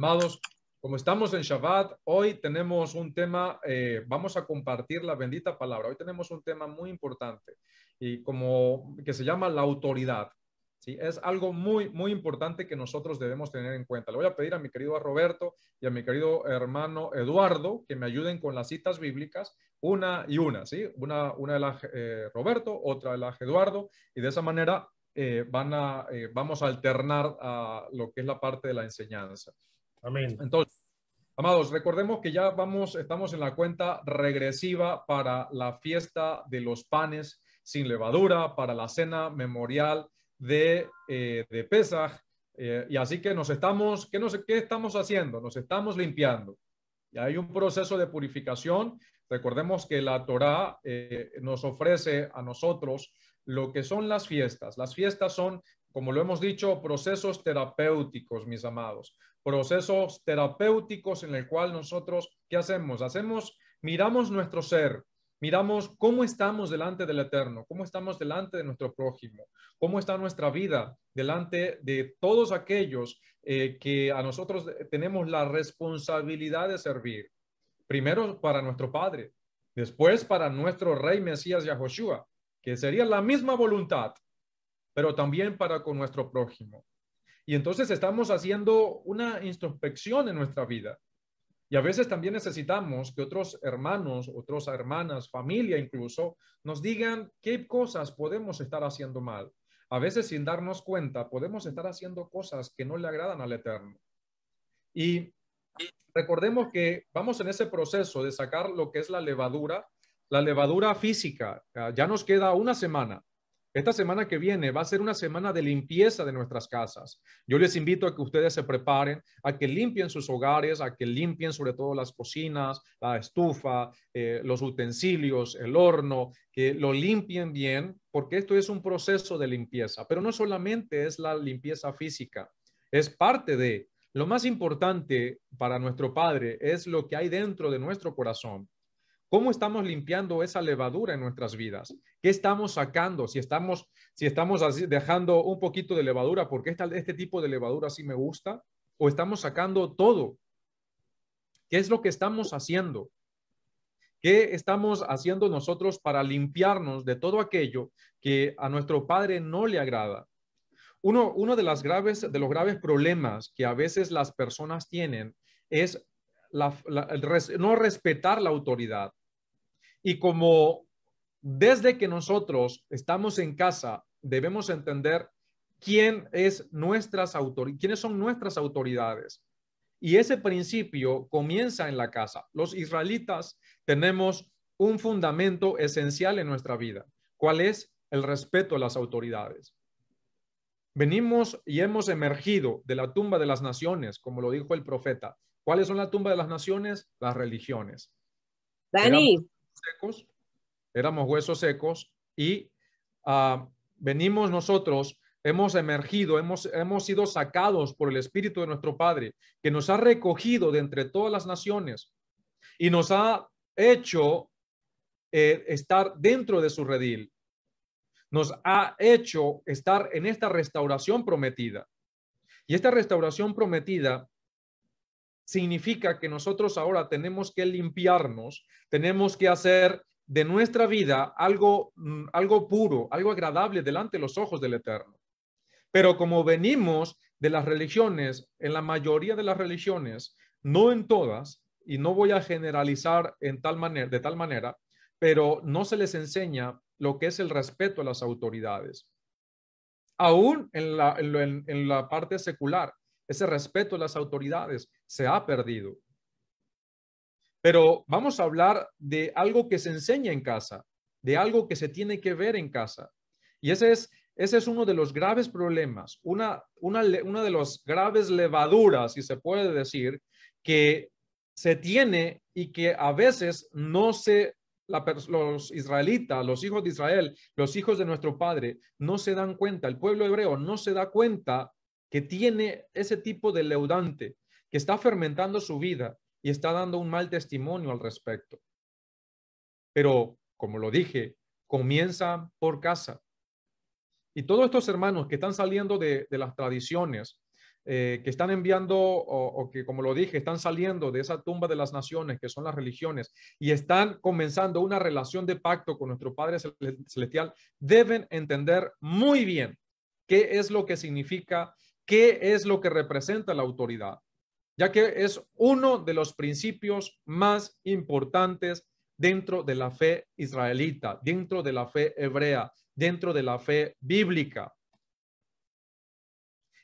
Amados, como estamos en Shabbat, hoy tenemos un tema, vamos a compartir la bendita palabra. Hoy tenemos un tema muy importante y como que se llama la autoridad. ¿Sí? Es algo muy importante que nosotros debemos tener en cuenta. Le voy a pedir a mi querido Roberto y a mi querido hermano Eduardo que me ayuden con las citas bíblicas, una y una, ¿sí? Una de las Roberto, otra de las Eduardo, y de esa manera vamos a alternar a lo que es la parte de la enseñanza. Amén. Entonces, amados, recordemos que ya estamos en la cuenta regresiva para la fiesta de los panes sin levadura, para la cena memorial de Pesaj. Y así que ¿qué estamos haciendo? Nos estamos limpiando. Y hay un proceso de purificación. Recordemos que la Torá nos ofrece a nosotros lo que son las fiestas. Las fiestas son, como lo hemos dicho, procesos terapéuticos, mis amados. Procesos terapéuticos en el cual nosotros, ¿qué hacemos? Miramos nuestro ser, miramos cómo estamos delante del Eterno, cómo estamos delante de nuestro prójimo, cómo está nuestra vida delante de todos aquellos que a nosotros tenemos la responsabilidad de servir. Primero para nuestro Padre, después para nuestro Rey Mesías Yahoshua, que sería la misma voluntad, pero también para con nuestro prójimo. Y entonces estamos haciendo una introspección en nuestra vida. Y a veces también necesitamos que otros hermanos, otras hermanas, familia incluso, nos digan qué cosas podemos estar haciendo mal. A veces sin darnos cuenta podemos estar haciendo cosas que no le agradan al Eterno. Y recordemos que vamos en ese proceso de sacar lo que es la levadura física. Ya nos queda una semana. Esta semana que viene va a ser una semana de limpieza de nuestras casas. Yo les invito a que ustedes se preparen, a que limpien sus hogares, a que limpien sobre todo las cocinas, la estufa, los utensilios, el horno, que lo limpien bien, porque esto es un proceso de limpieza. Pero no solamente es la limpieza física, es parte de. Lo más importante para nuestro Padre es lo que hay dentro de nuestro corazón. ¿Cómo estamos limpiando esa levadura en nuestras vidas? ¿Qué estamos sacando? Si estamos así, dejando un poquito de levadura, porque este tipo de levadura sí me gusta, o estamos sacando todo. ¿Qué es lo que estamos haciendo? ¿Qué estamos haciendo nosotros para limpiarnos de todo aquello que a nuestro Padre no le agrada? Uno de los graves problemas que a veces las personas tienen es no respetar la autoridad. Y como desde que nosotros estamos en casa, debemos entender quiénes son nuestras autoridades. Y ese principio comienza en la casa. Los israelitas tenemos un fundamento esencial en nuestra vida. ¿Cuál es? El respeto a las autoridades. Venimos y hemos emergido de la tumba de las naciones, como lo dijo el profeta. ¿Cuáles son la tumba de las naciones? Las religiones. Dani. Éramos huesos secos y venimos nosotros, hemos emergido, hemos sido sacados por el Espíritu de nuestro Padre, que nos ha recogido de entre todas las naciones y nos ha hecho estar dentro de su redil. Nos ha hecho estar en esta restauración prometida. Y esta restauración prometida significa que nosotros ahora tenemos que limpiarnos, tenemos que hacer de nuestra vida algo puro, algo agradable delante de los ojos del Eterno. Pero como venimos de las religiones, en la mayoría de las religiones, no en todas, y no voy a generalizar de tal manera, pero no se les enseña lo que es el respeto a las autoridades. Aún en la parte secular, ese respeto a las autoridades se ha perdido. Pero vamos a hablar de algo que se enseña en casa, de algo que se tiene que ver en casa. Y ese es uno de los graves problemas, una de las graves levaduras, si se puede decir, que se tiene y que a veces los israelitas, los hijos de Israel, los hijos de nuestro Padre, no se dan cuenta, el pueblo hebreo no se da cuenta que tiene ese tipo de leudante, que está fermentando su vida y está dando un mal testimonio al respecto. Pero, como lo dije, comienza por casa. Y todos estos hermanos que están saliendo de las tradiciones, que están enviando o que, como lo dije, están saliendo de esa tumba de las naciones, que son las religiones, y están comenzando una relación de pacto con nuestro Padre Celestial, deben entender muy bien qué es lo que significa, qué es lo que representa la autoridad, ya que es uno de los principios más importantes dentro de la fe israelita, dentro de la fe hebrea, dentro de la fe bíblica.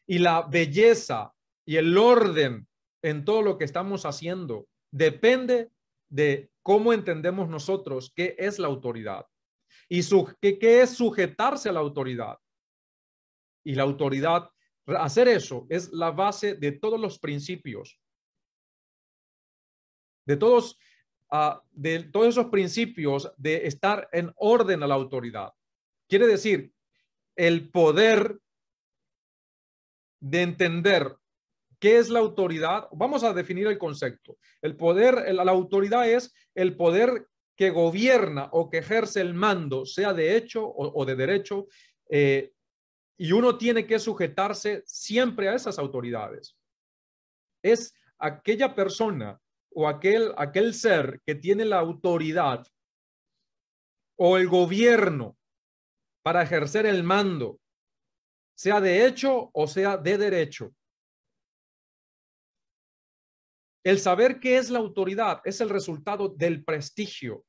Y la belleza y el orden en todo lo que estamos haciendo depende de cómo entendemos nosotros qué es la autoridad y qué es sujetarse a la autoridad. Y la autoridad, hacer eso es la base de todos los principios, de todos esos principios de estar en orden a la autoridad. Quiere decir, el poder de entender qué es la autoridad. Vamos a definir el concepto. El poder, la autoridad es el poder que gobierna o que ejerce el mando, sea de hecho o de derecho, y uno tiene que sujetarse siempre a esas autoridades. Es aquella persona o aquel ser que tiene la autoridad o el gobierno para ejercer el mando, sea de hecho o sea de derecho. El saber qué es la autoridad es el resultado del prestigio,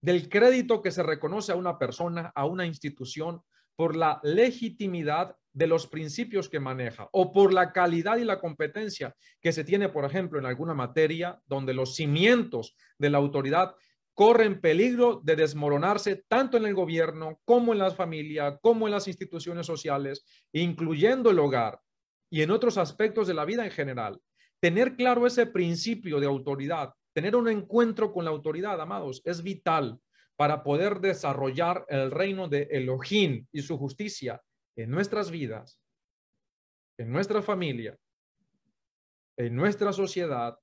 del crédito que se reconoce a una persona, a una institución, por la legitimidad de los principios que maneja o por la calidad y la competencia que se tiene, por ejemplo, en alguna materia donde los cimientos de la autoridad corren peligro de desmoronarse tanto en el gobierno como en la familia, como en las instituciones sociales, incluyendo el hogar y en otros aspectos de la vida en general. Tener claro ese principio de autoridad, tener un encuentro con la autoridad, amados, es vital para poder desarrollar el reino de Elohim y su justicia en nuestras vidas, en nuestra familia, en nuestra sociedad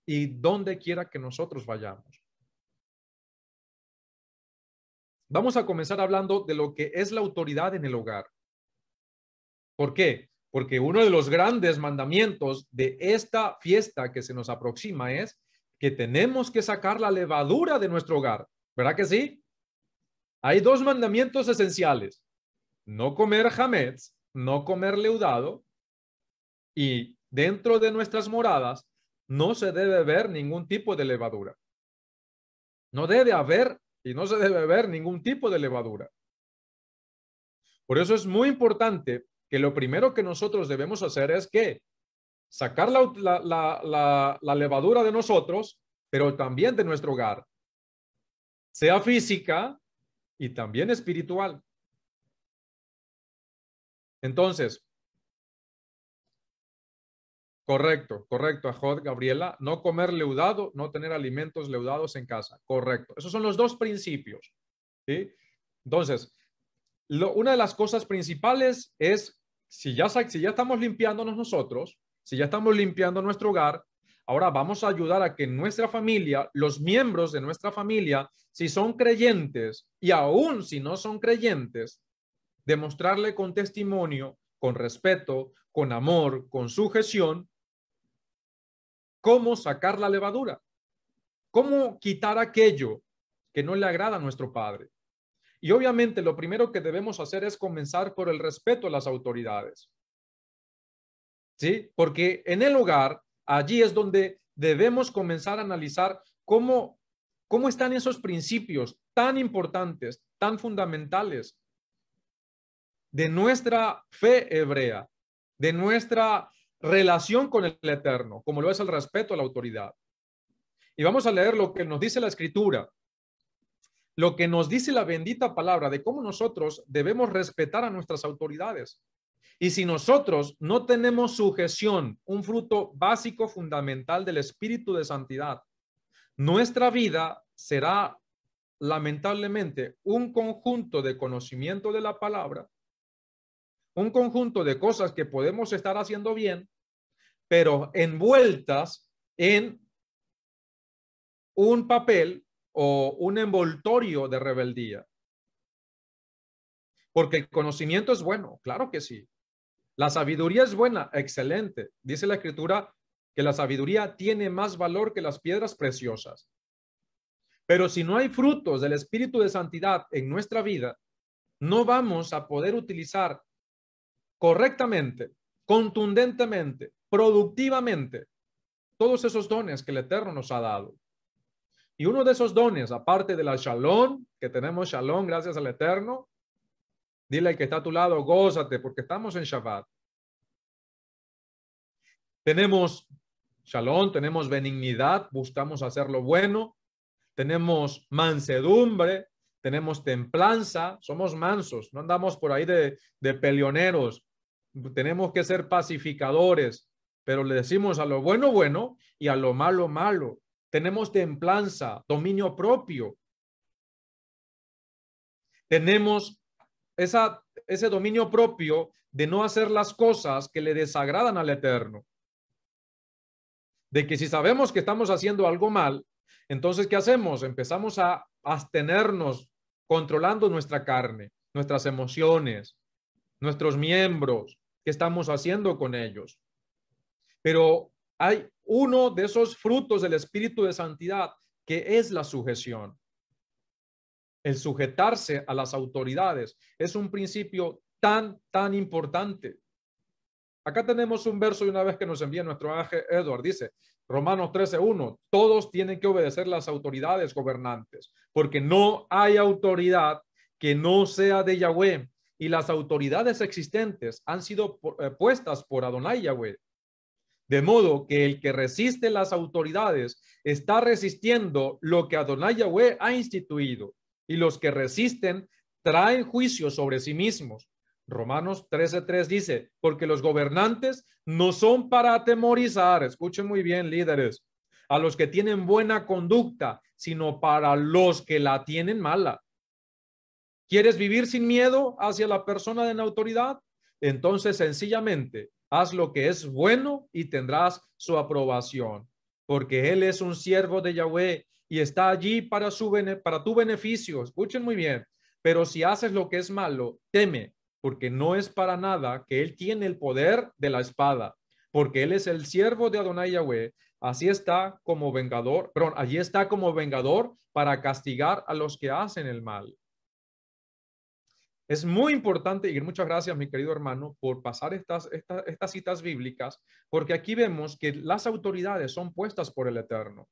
y donde quiera que nosotros vayamos. Vamos a comenzar hablando de lo que es la autoridad en el hogar. ¿Por qué? Porque uno de los grandes mandamientos de esta fiesta que se nos aproxima es que tenemos que sacar la levadura de nuestro hogar. ¿Verdad que sí? Hay dos mandamientos esenciales. No comer hametz, no comer leudado, y dentro de nuestras moradas no se debe ver ningún tipo de levadura. No debe haber y no se debe ver ningún tipo de levadura. Por eso es muy importante que lo primero que nosotros debemos hacer es que sacar la levadura de nosotros, pero también de nuestro hogar, sea física y también espiritual. Entonces, correcto, Ajod, Gabriela, no comer leudado, no tener alimentos leudados en casa, correcto. Esos son los dos principios, ¿sí? Entonces, una de las cosas principales es, si ya estamos limpiándonos nosotros, si ya estamos limpiando nuestro hogar, ahora vamos a ayudar a que nuestra familia, los miembros de nuestra familia, si son creyentes y aún si no son creyentes, demostrarle con testimonio, con respeto, con amor, con sujeción, cómo sacar la levadura, cómo quitar aquello que no le agrada a nuestro Padre. Y obviamente lo primero que debemos hacer es comenzar por el respeto a las autoridades. ¿Sí? Porque en el hogar, allí es donde debemos comenzar a analizar cómo están esos principios tan importantes, tan fundamentales de nuestra fe hebrea, de nuestra relación con el Eterno, como lo es el respeto a la autoridad. Y vamos a leer lo que nos dice la Escritura, lo que nos dice la bendita palabra de cómo nosotros debemos respetar a nuestras autoridades. Y si nosotros no tenemos sujeción, un fruto básico fundamental del espíritu de santidad, nuestra vida será lamentablemente un conjunto de conocimiento de la palabra, un conjunto de cosas que podemos estar haciendo bien, pero envueltas en un papel o un envoltorio de rebeldía. Porque el conocimiento es bueno, claro que sí. La sabiduría es buena, excelente. Dice la Escritura que la sabiduría tiene más valor que las piedras preciosas. Pero si no hay frutos del Espíritu de Santidad en nuestra vida, no vamos a poder utilizar correctamente, contundentemente, productivamente todos esos dones que el Eterno nos ha dado. Y uno de esos dones, aparte de la shalom, que tenemos shalom gracias al Eterno, dile al que está a tu lado, gózate, porque estamos en Shabbat. Tenemos shalom, tenemos benignidad, buscamos hacer lo bueno, tenemos mansedumbre, tenemos templanza, somos mansos, no andamos por ahí de peleoneros, tenemos que ser pacificadores, pero le decimos a lo bueno, bueno, y a lo malo, malo. Tenemos templanza, dominio propio. Tenemos ese dominio propio de no hacer las cosas que le desagradan al Eterno. De que si sabemos que estamos haciendo algo mal, entonces, ¿qué hacemos? Empezamos a abstenernos, controlando nuestra carne, nuestras emociones, nuestros miembros. ¿Qué estamos haciendo con ellos? Pero hay uno de esos frutos del Espíritu de Santidad que es la sujeción. El sujetarse a las autoridades es un principio tan importante. Acá tenemos un verso de una vez que nos envía nuestro ángel Edward. Dice, Romanos 13:1, todos tienen que obedecer las autoridades gobernantes, porque no hay autoridad que no sea de Yahweh, y las autoridades existentes han sido puestas por Adonai Yahweh. De modo que el que resiste las autoridades está resistiendo lo que Adonai Yahweh ha instituido, y los que resisten traen juicio sobre sí mismos. Romanos 13:3 dice, porque los gobernantes no son para atemorizar, escuchen muy bien, líderes, a los que tienen buena conducta, sino para los que la tienen mala. ¿Quieres vivir sin miedo hacia la persona en autoridad? Entonces, sencillamente, haz lo que es bueno y tendrás su aprobación, porque él es un siervo de Yahweh y está allí para tu beneficio. Escuchen muy bien, pero si haces lo que es malo, teme, porque no es para nada que él tiene el poder de la espada, porque él es el siervo de Adonai Yahweh. Así está como vengador, perdón, allí está como vengador para castigar a los que hacen el mal. Es muy importante, y muchas gracias, mi querido hermano, por pasar estas citas bíblicas, porque aquí vemos que las autoridades son puestas por el Eterno.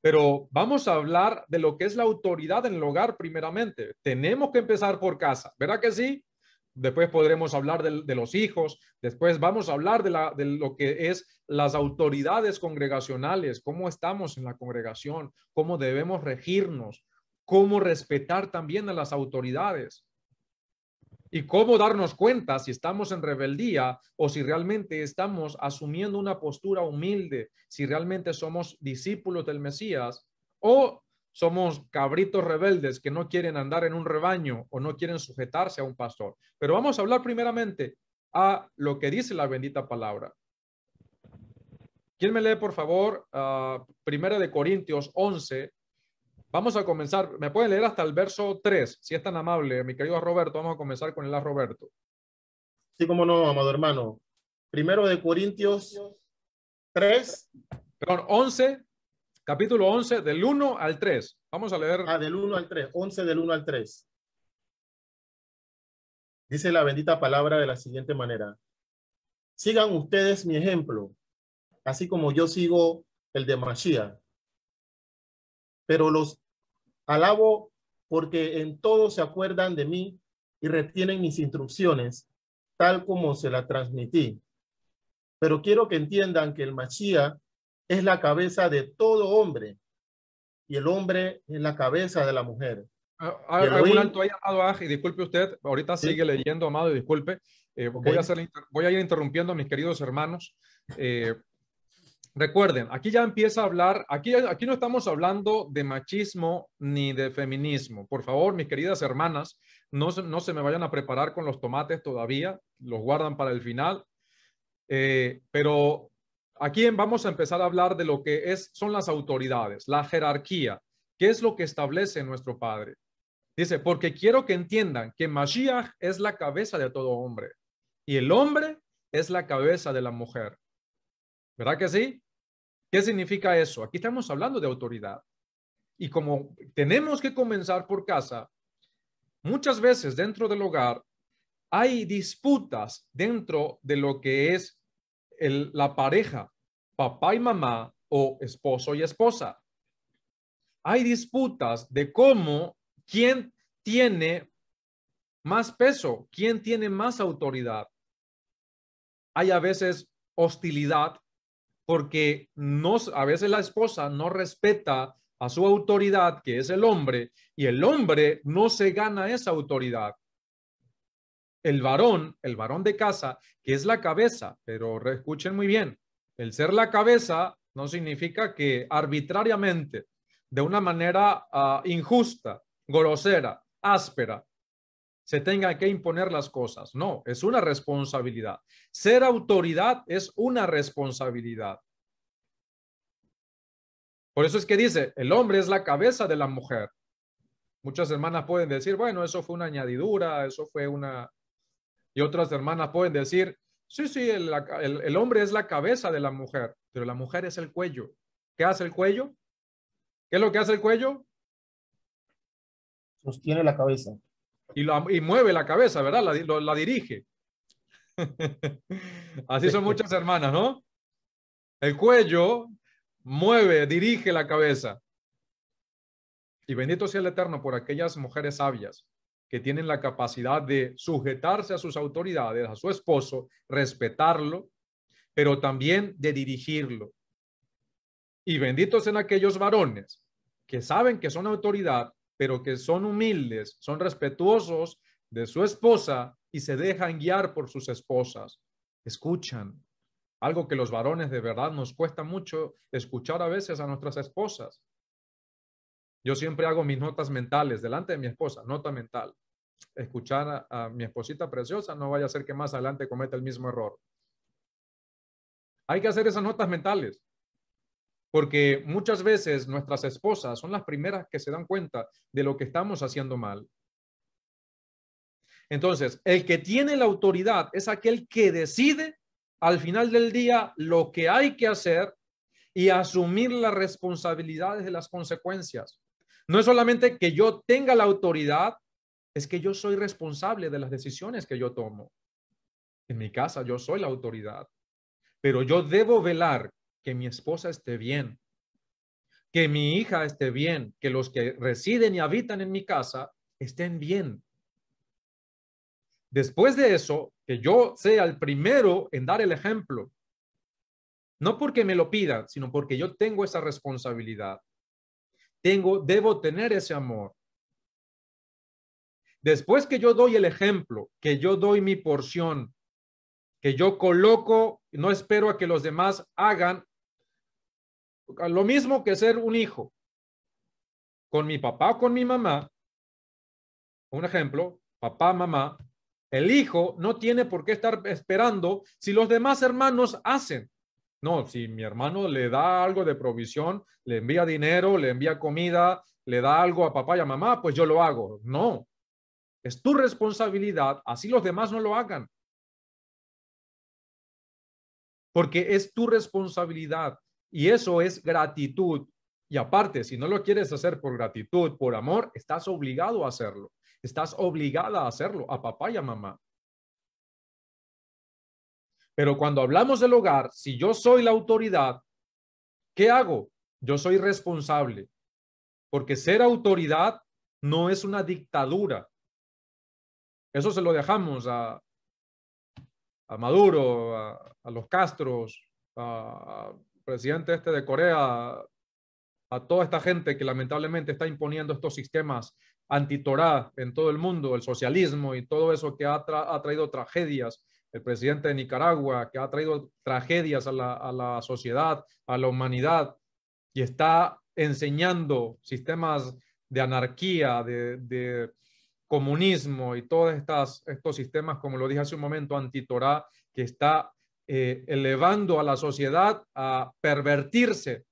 Pero vamos a hablar de lo que es la autoridad en el hogar primeramente. Tenemos que empezar por casa, ¿verdad que sí? Después podremos hablar de los hijos, después vamos a hablar de lo que es las autoridades congregacionales, cómo estamos en la congregación, cómo debemos regirnos, cómo respetar también a las autoridades. Y cómo darnos cuenta si estamos en rebeldía o si realmente estamos asumiendo una postura humilde, si realmente somos discípulos del Mesías o somos cabritos rebeldes que no quieren andar en un rebaño o no quieren sujetarse a un pastor. Pero vamos a hablar primeramente a lo que dice la bendita palabra. ¿Quién me lee, por favor, Primera de Corintios 11? Vamos a comenzar, me pueden leer hasta el verso 3, si es tan amable, mi querido Roberto. Vamos a comenzar con el Roberto. Sí, cómo no, amado hermano. Primero de Corintios 3. Perdón, 11, capítulo 11, del 1 al 3. Vamos a leer. Del 1 al 3, 11 del 1 al 3. Dice la bendita palabra de la siguiente manera. Sigan ustedes mi ejemplo, así como yo sigo el de Mashiach. Pero los alabo porque en todo se acuerdan de mí y retienen mis instrucciones, tal como se las transmití. Pero quiero que entiendan que el Mashiach es la cabeza de todo hombre y el hombre es la cabeza de la mujer. Un alto ahí, amado Ángel, disculpe usted, ahorita ¿Sí? sigue leyendo, amado, y disculpe. Okay. Voy a ir interrumpiendo a mis queridos hermanos. Recuerden, aquí ya empieza a hablar, aquí no estamos hablando de machismo ni de feminismo. Por favor, mis queridas hermanas, no se me vayan a preparar con los tomates todavía, los guardan para el final. Pero aquí vamos a empezar a hablar de lo que son las autoridades, la jerarquía. ¿Qué es lo que establece nuestro Padre? Dice, porque quiero que entiendan que Mashiach es la cabeza de todo hombre y el hombre es la cabeza de la mujer. ¿Verdad que sí? ¿Qué significa eso? Aquí estamos hablando de autoridad. Y como tenemos que comenzar por casa, muchas veces dentro del hogar hay disputas dentro de lo que es la pareja, papá y mamá o esposo y esposa. Hay disputas de quién tiene más peso, quién tiene más autoridad. Hay a veces hostilidad porque a veces la esposa no respeta a su autoridad, que es el hombre, y el hombre no se gana esa autoridad. El varón de casa, que es la cabeza, pero escuchen muy bien, el ser la cabeza no significa que arbitrariamente, de una manera injusta, grosera, áspera, se tengan que imponer las cosas. No, es una responsabilidad. Ser autoridad es una responsabilidad. Por eso es que dice, el hombre es la cabeza de la mujer. Muchas hermanas pueden decir, bueno, eso fue una añadidura, eso fue una... Y otras hermanas pueden decir, sí, el hombre es la cabeza de la mujer, pero la mujer es el cuello. ¿Qué hace el cuello? ¿Qué es lo que hace el cuello? Sostiene la cabeza. Y mueve la cabeza, ¿verdad? La dirige. Así son muchas hermanas, ¿no? El cuello mueve, dirige la cabeza. Y bendito sea el Eterno por aquellas mujeres sabias que tienen la capacidad de sujetarse a sus autoridades, a su esposo, respetarlo, pero también de dirigirlo. Y benditos sean aquellos varones que saben que son autoridad, pero que son humildes, son respetuosos de su esposa y se dejan guiar por sus esposas. Escuchan. Algo que los varones de verdad nos cuesta mucho escuchar a veces a nuestras esposas. Yo siempre hago mis notas mentales delante de mi esposa, nota mental. Escuchar a mi esposita preciosa, no vaya a ser que más adelante cometa el mismo error. Hay que hacer esas notas mentales, porque muchas veces nuestras esposas son las primeras que se dan cuenta de lo que estamos haciendo mal. Entonces, el que tiene la autoridad es aquel que decide al final del día lo que hay que hacer y asumir las responsabilidades de las consecuencias. No es solamente que yo tenga la autoridad, es que yo soy responsable de las decisiones que yo tomo. En mi casa yo soy la autoridad, pero yo debo velar que mi esposa esté bien, que mi hija esté bien, que los que residen y habitan en mi casa estén bien. Después de eso, que yo sea el primero en dar el ejemplo, no porque me lo pidan, sino porque yo tengo esa responsabilidad. Debo tener ese amor. Después que yo doy el ejemplo, que yo doy mi porción, que yo coloco, no espero a que los demás hagan lo mismo que ser un hijo. Con mi papá o con mi mamá, un ejemplo, papá, mamá, el hijo no tiene por qué estar esperando si los demás hermanos hacen. No, si mi hermano le da algo de provisión, le envía dinero, le envía comida, le da algo a papá y a mamá, pues yo lo hago. No, es tu responsabilidad, así los demás no lo hagan. Porque es tu responsabilidad y eso es gratitud. Y aparte, si no lo quieres hacer por gratitud, por amor, estás obligado a hacerlo. Estás obligada a hacerlo a papá y a mamá. Pero cuando hablamos del hogar, si yo soy la autoridad, ¿qué hago? Yo soy responsable. Porque ser autoridad no es una dictadura. Eso se lo dejamos a Maduro, a los Castros, al presidente de Corea, a toda esta gente que lamentablemente está imponiendo estos sistemas anti-Torá en todo el mundo, el socialismo y todo eso que ha traído tragedias. El presidente de Nicaragua, que ha traído tragedias a la sociedad, a la humanidad, y está enseñando sistemas de anarquía, de comunismo y todos estos sistemas, como lo dije hace un momento, anti-Torá, que está elevando a la sociedad a pervertirse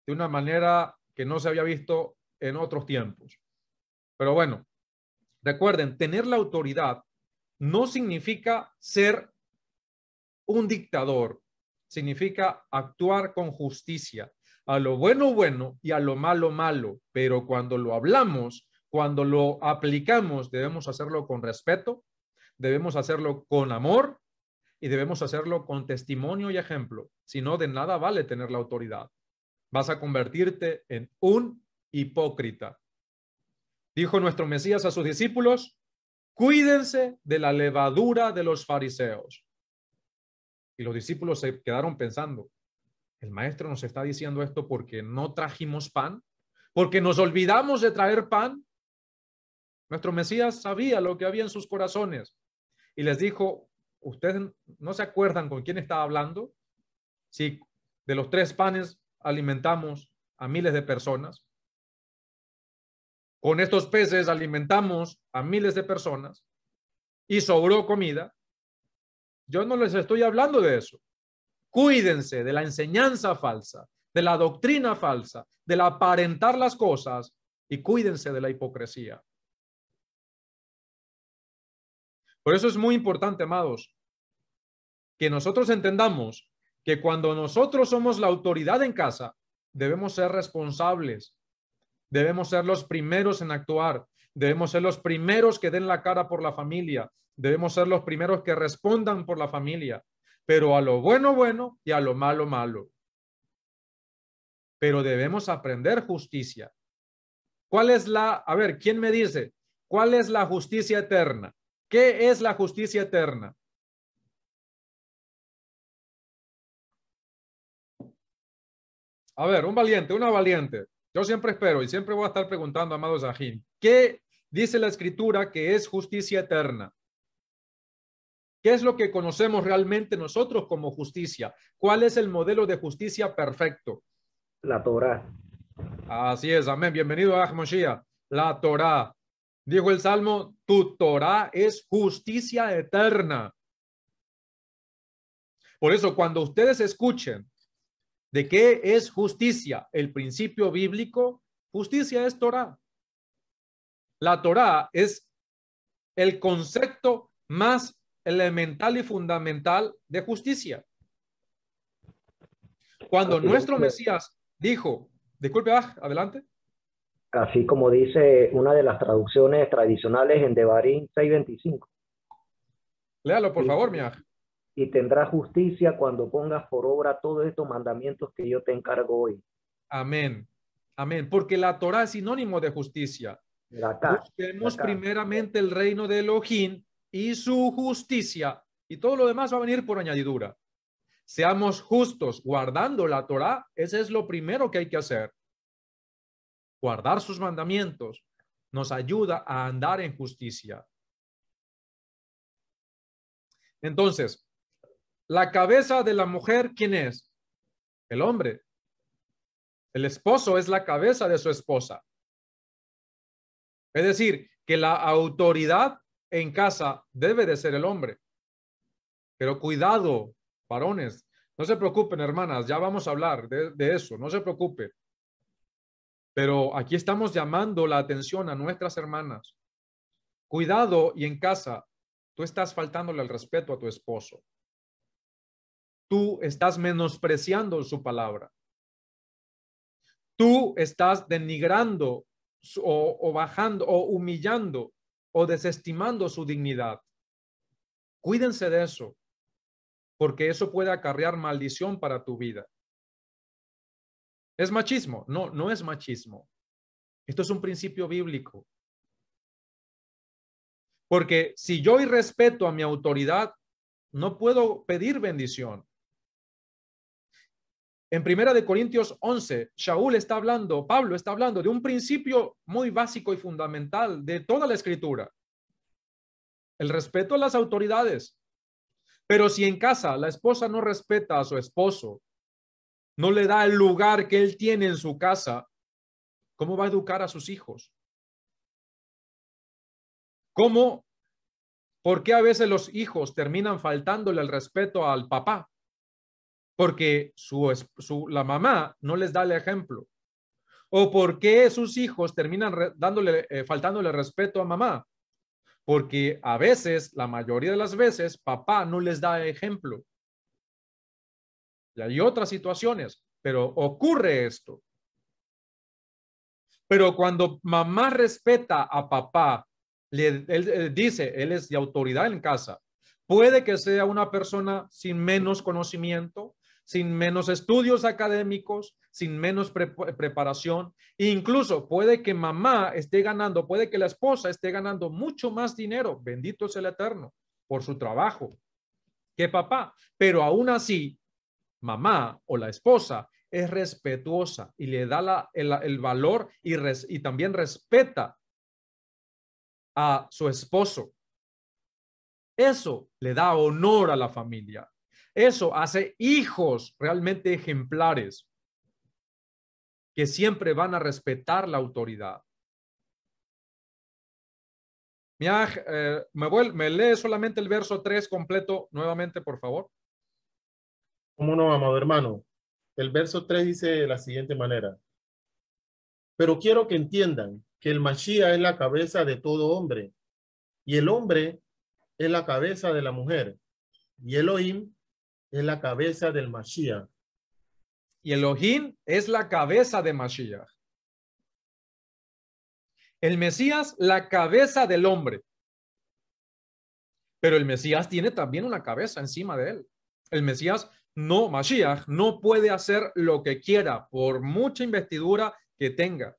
de una manera que no se había visto en otros tiempos. Pero bueno, recuerden, tener la autoridad no significa ser un dictador significa actuar con justicia, a lo bueno bueno y a lo malo malo, pero cuando lo hablamos, cuando lo aplicamos, debemos hacerlo con respeto, debemos hacerlo con amor y debemos hacerlo con testimonio y ejemplo. Si no, de nada vale tener la autoridad. Vas a convertirte en un hipócrita. Dijo nuestro Mesías a sus discípulos: cuídense de la levadura de los fariseos. Y los discípulos se quedaron pensando, el maestro nos está diciendo esto porque no trajimos pan, porque nos olvidamos de traer pan. Nuestro Mesías sabía lo que había en sus corazones y les dijo, ¿ustedes no se acuerdan con quién estaba hablando? Si de los 3 panes alimentamos a miles de personas, con estos peces alimentamos a miles de personas y sobró comida. Yo no les estoy hablando de eso. Cuídense de la enseñanza falsa, de la doctrina falsa, del aparentar las cosas y cuídense de la hipocresía. Por eso es muy importante, amados, que nosotros entendamos que cuando nosotros somos la autoridad en casa, debemos ser responsables, debemos ser los primeros en actuar, debemos ser los primeros que den la cara por la familia, debemos ser los primeros que respondan por la familia, pero a lo bueno, bueno y a lo malo, malo. Pero debemos aprender justicia. ¿Cuál es a ver, quién me dice, cuál es la justicia eterna? ¿Qué es la justicia eterna? A ver, un valiente, una valiente. Yo siempre espero y siempre voy a estar preguntando, amado Zahim, ¿qué dice la Escritura que es justicia eterna? ¿Qué es lo que conocemos realmente nosotros como justicia? ¿Cuál es el modelo de justicia perfecto? La Torá. Así es, amén. Bienvenido a Moshiach. La Torá. Dijo el Salmo, tu Torá es justicia eterna. Por eso, cuando ustedes escuchen de qué es justicia, el principio bíblico, justicia es Torá. La Torá es el concepto más elemental y fundamental de justicia. Cuando nuestro Mesías dijo, disculpe, adelante. Así como dice una de las traducciones tradicionales en Devarim 6:25. Léalo, por favor, mi aj. Y tendrás justicia cuando pongas por obra todos estos mandamientos que yo te encargo hoy. Amén. Amén. Porque la Torá es sinónimo de justicia. Busquemos primeramente el reino de Elohim y su justicia, y todo lo demás va a venir por añadidura. Seamos justos guardando la Torá, ese es lo primero que hay que hacer. Guardar sus mandamientos nos ayuda a andar en justicia. Entonces, la cabeza de la mujer, ¿quién es? El hombre. El esposo es la cabeza de su esposa. Es decir, que la autoridad en casa debe de ser el hombre. Pero cuidado, varones, no se preocupen, hermanas, ya vamos a hablar de eso, no se preocupen. Pero aquí estamos llamando la atención a nuestras hermanas. Cuidado, y en casa, tú estás faltándole el respeto a tu esposo. Tú estás menospreciando su palabra. Tú estás denigrando o bajando o humillando o desestimando su dignidad. Cuídense de eso, porque eso puede acarrear maldición para tu vida. ¿Es machismo? No, no es machismo. Esto es un principio bíblico. Porque si yo irrespeto a mi autoridad, no puedo pedir bendición. En 1 Corintios 11, Pablo está hablando de un principio muy básico y fundamental de toda la Escritura. El respeto a las autoridades. Pero si en casa la esposa no respeta a su esposo, no le da el lugar que él tiene en su casa, ¿cómo va a educar a sus hijos? ¿Cómo? ¿Por qué a veces los hijos terminan faltándole el respeto al papá? Porque la mamá no les da el ejemplo. ¿O por qué sus hijos terminan faltándole respeto a mamá? Porque a veces, la mayoría de las veces, papá no les da ejemplo. Y hay otras situaciones, pero ocurre esto. Pero cuando mamá respeta a papá, él dice, él es de autoridad en casa. Puede que sea una persona sin menos conocimiento, sin menos estudios académicos, sin menos preparación. E incluso puede que mamá esté ganando, puede que la esposa esté ganando mucho más dinero, bendito es el Eterno, por su trabajo, que papá. Pero aún así, mamá o la esposa es respetuosa y le da el valor y también respeta a su esposo. Eso le da honor a la familia. Eso hace hijos realmente ejemplares que siempre van a respetar la autoridad. Me lee solamente el verso 3 completo nuevamente, por favor. ¿Cómo no, amado hermano? El verso 3 dice de la siguiente manera. Pero quiero que entiendan que el Mashiach es la cabeza de todo hombre, y el hombre es la cabeza de la mujer, y Elohim es la cabeza del Mashiach. Y Elohim es la cabeza de Mashiach. El Mesías, la cabeza del hombre. Pero el Mesías tiene también una cabeza encima de él. El Mesías, no, Mashiach, no puede hacer lo que quiera por mucha investidura que tenga.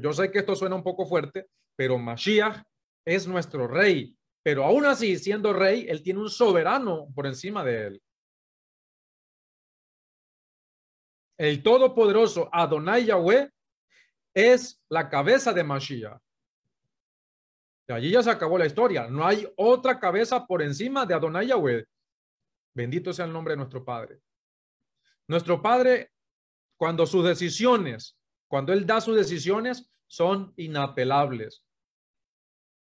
Yo sé que esto suena un poco fuerte, pero Mashiach es nuestro rey. Pero aún así, siendo rey, él tiene un soberano por encima de él. El todopoderoso Adonai Yahweh es la cabeza de Mashiach. De allí ya se acabó la historia. No hay otra cabeza por encima de Adonai Yahweh. Bendito sea el nombre de nuestro Padre. Nuestro Padre, cuando él da sus decisiones, son inapelables.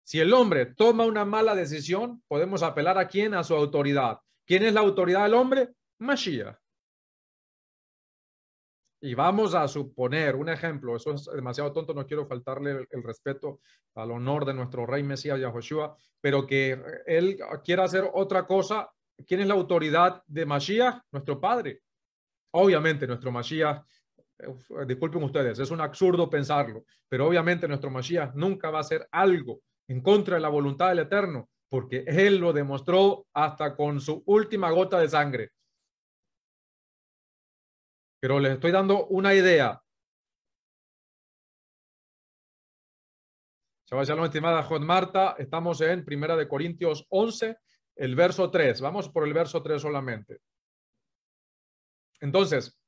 Si el hombre toma una mala decisión, podemos apelar ¿a quién? A su autoridad. ¿Quién es la autoridad del hombre? Mashiach. Y vamos a suponer un ejemplo, eso es demasiado tonto, no quiero faltarle el respeto al honor de nuestro rey Mesías Yahoshua, pero que él quiera hacer otra cosa. ¿Quién es la autoridad de Mashiach? Nuestro Padre. Obviamente nuestro Mashiach, disculpen ustedes, es un absurdo pensarlo, pero obviamente nuestro Mashiach nunca va a hacer algo en contra de la voluntad del Eterno, porque él lo demostró hasta con su última gota de sangre. Pero les estoy dando una idea. Shabbat Shalom, estimada Jod Marta. Estamos en 1 Corintios 11, el verso 3. Vamos por el verso 3 solamente. Entonces,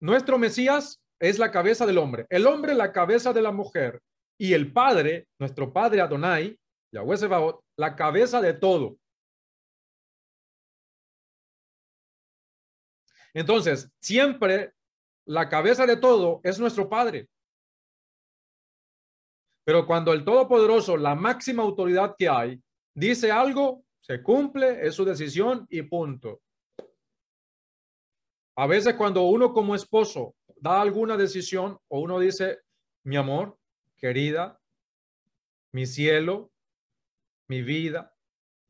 nuestro Mesías es la cabeza del hombre. El hombre la cabeza de la mujer. Y el Padre, nuestro Padre Adonai, Yahweh Sebaot, la cabeza de todo. Entonces, siempre la cabeza de todo es nuestro Padre. Pero cuando el Todopoderoso, la máxima autoridad que hay, dice algo, se cumple, es su decisión y punto. A veces cuando uno como esposo da alguna decisión o uno dice, mi amor, querida, mi cielo, mi vida,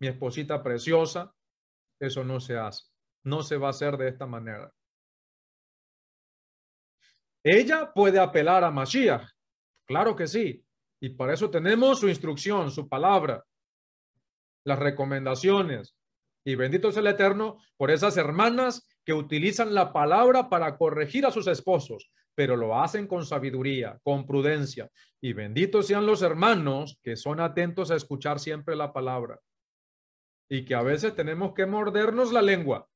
mi esposita preciosa, eso no se hace. No se va a hacer de esta manera. Ella puede apelar a Mashiach, claro que sí, y para eso tenemos su instrucción, su palabra, las recomendaciones, y bendito es el Eterno por esas hermanas que utilizan la palabra para corregir a sus esposos, pero lo hacen con sabiduría, con prudencia, y benditos sean los hermanos que son atentos a escuchar siempre la palabra, y que a veces tenemos que mordernos la lengua.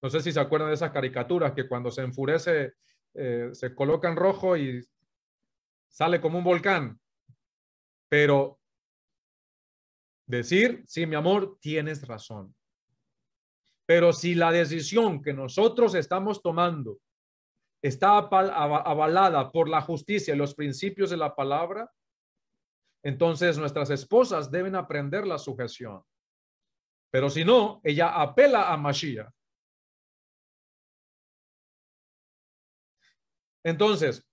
No sé si se acuerdan de esas caricaturas que cuando se enfurece se coloca en rojo y sale como un volcán. Pero decir, sí, mi amor, tienes razón. Pero si la decisión que nosotros estamos tomando está avalada por la justicia y los principios de la palabra, entonces nuestras esposas deben aprender la sujeción. Pero si no, ella apela a Mashiach. Entonces,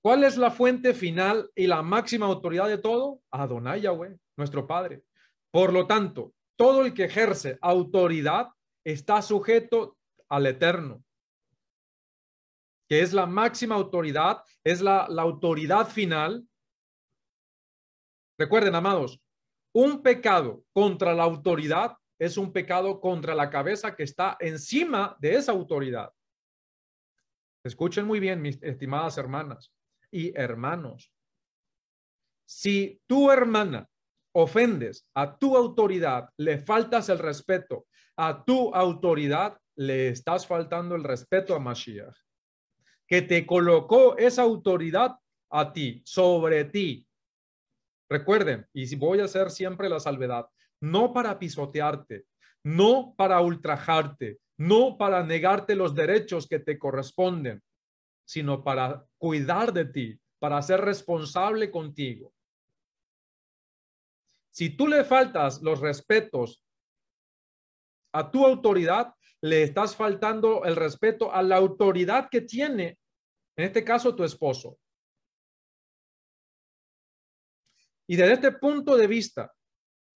¿cuál es la fuente final y la máxima autoridad de todo? Adonai Yahweh. nuestro Padre. Por lo tanto, todo el que ejerce autoridad está sujeto al Eterno, que es la máxima autoridad, es la autoridad final. Recuerden, amados, un pecado contra la autoridad es un pecado contra la cabeza que está encima de esa autoridad. Escuchen muy bien, mis estimadas hermanas y hermanos. Si tu hermana ofendes a tu autoridad, le faltas el respeto a tu autoridad, le estás faltando el respeto a Mashiach, que te colocó esa autoridad a ti, sobre ti. Recuerden, y voy a hacer siempre la salvedad, no para pisotearte, no para ultrajarte, no para negarte los derechos que te corresponden, sino para cuidar de ti, para ser responsable contigo. Si tú le faltas los respetos a tu autoridad, le estás faltando el respeto a la autoridad que tiene, en este caso, tu esposo. Y desde este punto de vista,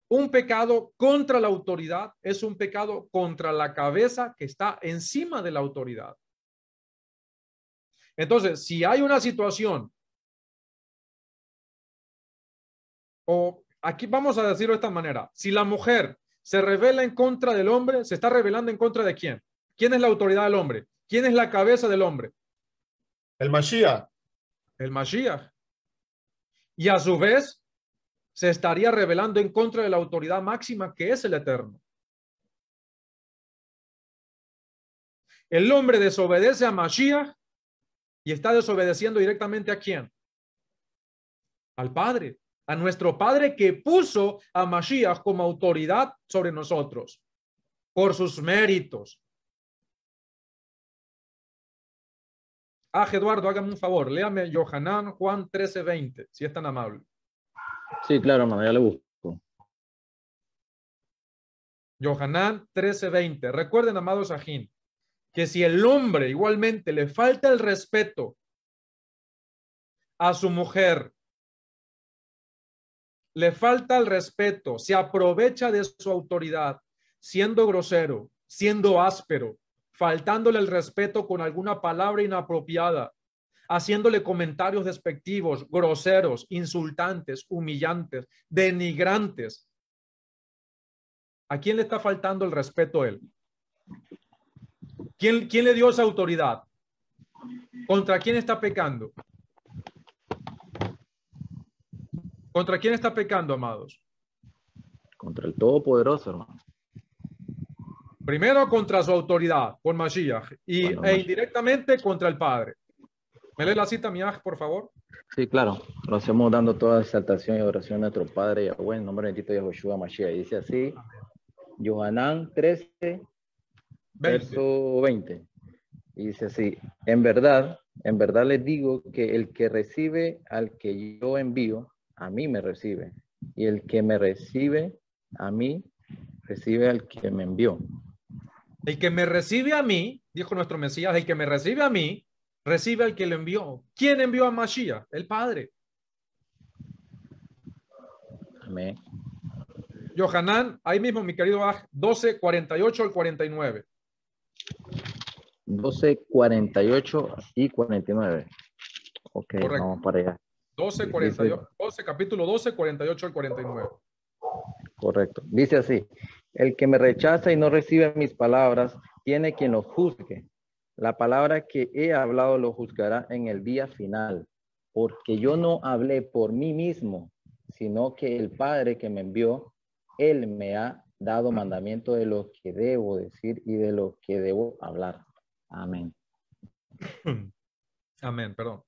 un pecado contra la autoridad es un pecado contra la cabeza que está encima de la autoridad. Entonces, si hay una situación, o aquí vamos a decirlo de esta manera, si la mujer se revela en contra del hombre, se está rebelando en contra de ¿quién? ¿Quién es la autoridad del hombre? ¿Quién es la cabeza del hombre? El Mashiach. El Mashiach. Y a su vez, se estaría rebelando en contra de la autoridad máxima que es el Eterno. El hombre desobedece a Mashiach y está desobedeciendo directamente ¿a quién? Al Padre, a nuestro Padre que puso a Mashiach como autoridad sobre nosotros por sus méritos. Eduardo, hágame un favor, léame Yohanan Juan 13:20, si es tan amable. Sí, claro, hermano, ya le busco. Yohanan 13:20. Recuerden, amados ajín, que si el hombre igualmente le falta el respeto a su mujer, le falta el respeto, se aprovecha de su autoridad, siendo grosero, siendo áspero, faltándole el respeto con alguna palabra inapropiada, haciéndole comentarios despectivos, groseros, insultantes, humillantes, denigrantes. ¿A quién le está faltando el respeto a él? ¿Quién le dio esa autoridad? ¿Contra quién está pecando? ¿Contra quién está pecando, amados? Contra el Todopoderoso, hermano. Primero contra su autoridad, con Mashiach, e indirectamente contra el Padre. ¿Me lee la cita, Miaj, por favor? Sí, claro. Lo hacemos dando toda exaltación y oración a nuestro Padre Yahweh, en nombre bendito de Joshua Mashiach. Dice así, Yohanan 13, verso 20. Y dice así, en verdad les digo que el que recibe al que yo envío, a mí me recibe. Y el que me recibe a mí, recibe al que me envió. El que me recibe a mí, dijo nuestro Mesías, el que me recibe a mí, recibe al que lo envió. ¿Quién envió a Mashiach? El Padre. Amén. Yohanan, ahí mismo, mi querido Aj, 12, 48 al 49. 12, 48 y 49. Ok, correcto. Vamos para allá. 12, 48, 12, capítulo 12, 48 al 49. Correcto. Dice así, el que me rechaza y no recibe mis palabras, tiene quien lo juzgue. La palabra que he hablado lo juzgará en el día final, porque yo no hablé por mí mismo, sino que el Padre que me envió, Él me ha dado mandamiento de lo que debo decir y de lo que debo hablar. Amén. Amén, perdón.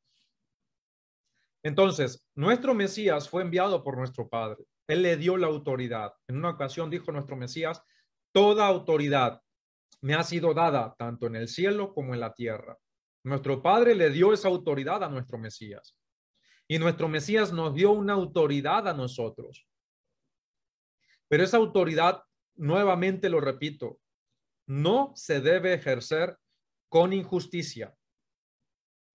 Entonces, nuestro Mesías fue enviado por nuestro Padre. Él le dio la autoridad. En una ocasión dijo nuestro Mesías, toda autoridad me ha sido dada tanto en el cielo como en la tierra. Nuestro Padre le dio esa autoridad a nuestro Mesías. Y nuestro Mesías nos dio una autoridad a nosotros. Pero esa autoridad, nuevamente lo repito, no se debe ejercer con injusticia.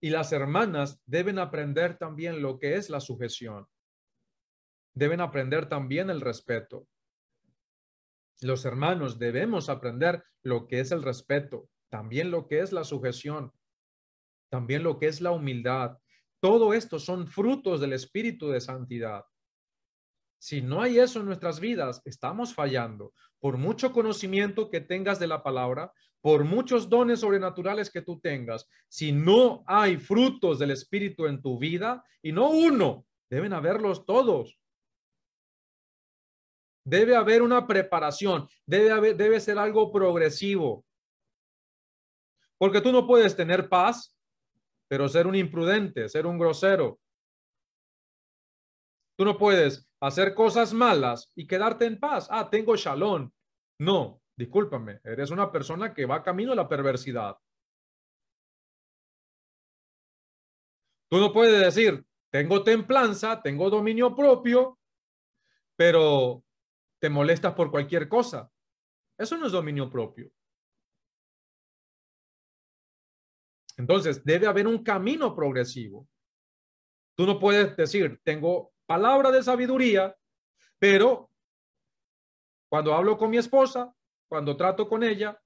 Y las hermanas deben aprender también lo que es la sujeción. deben aprender también el respeto. Los hermanos debemos aprender lo que es el respeto, también lo que es la sujeción, también lo que es la humildad. Todo esto son frutos del espíritu de santidad. Si no hay eso en nuestras vidas, estamos fallando. Por mucho conocimiento que tengas de la palabra, por muchos dones sobrenaturales que tú tengas, si no hay frutos del espíritu en tu vida, y no uno, deben haberlos todos. Debe haber una preparación, debe ser algo progresivo. Porque tú no puedes tener paz, pero ser un imprudente, ser un grosero. Tú no puedes hacer cosas malas y quedarte en paz. Ah, tengo shalom. No, discúlpame, eres una persona que va camino a la perversidad. Tú no puedes decir, tengo templanza, tengo dominio propio, pero te molestas por cualquier cosa. Eso no es dominio propio. Entonces, debe haber un camino progresivo. Tú no puedes decir, tengo palabra de sabiduría, pero cuando hablo con mi esposa, cuando trato con ella,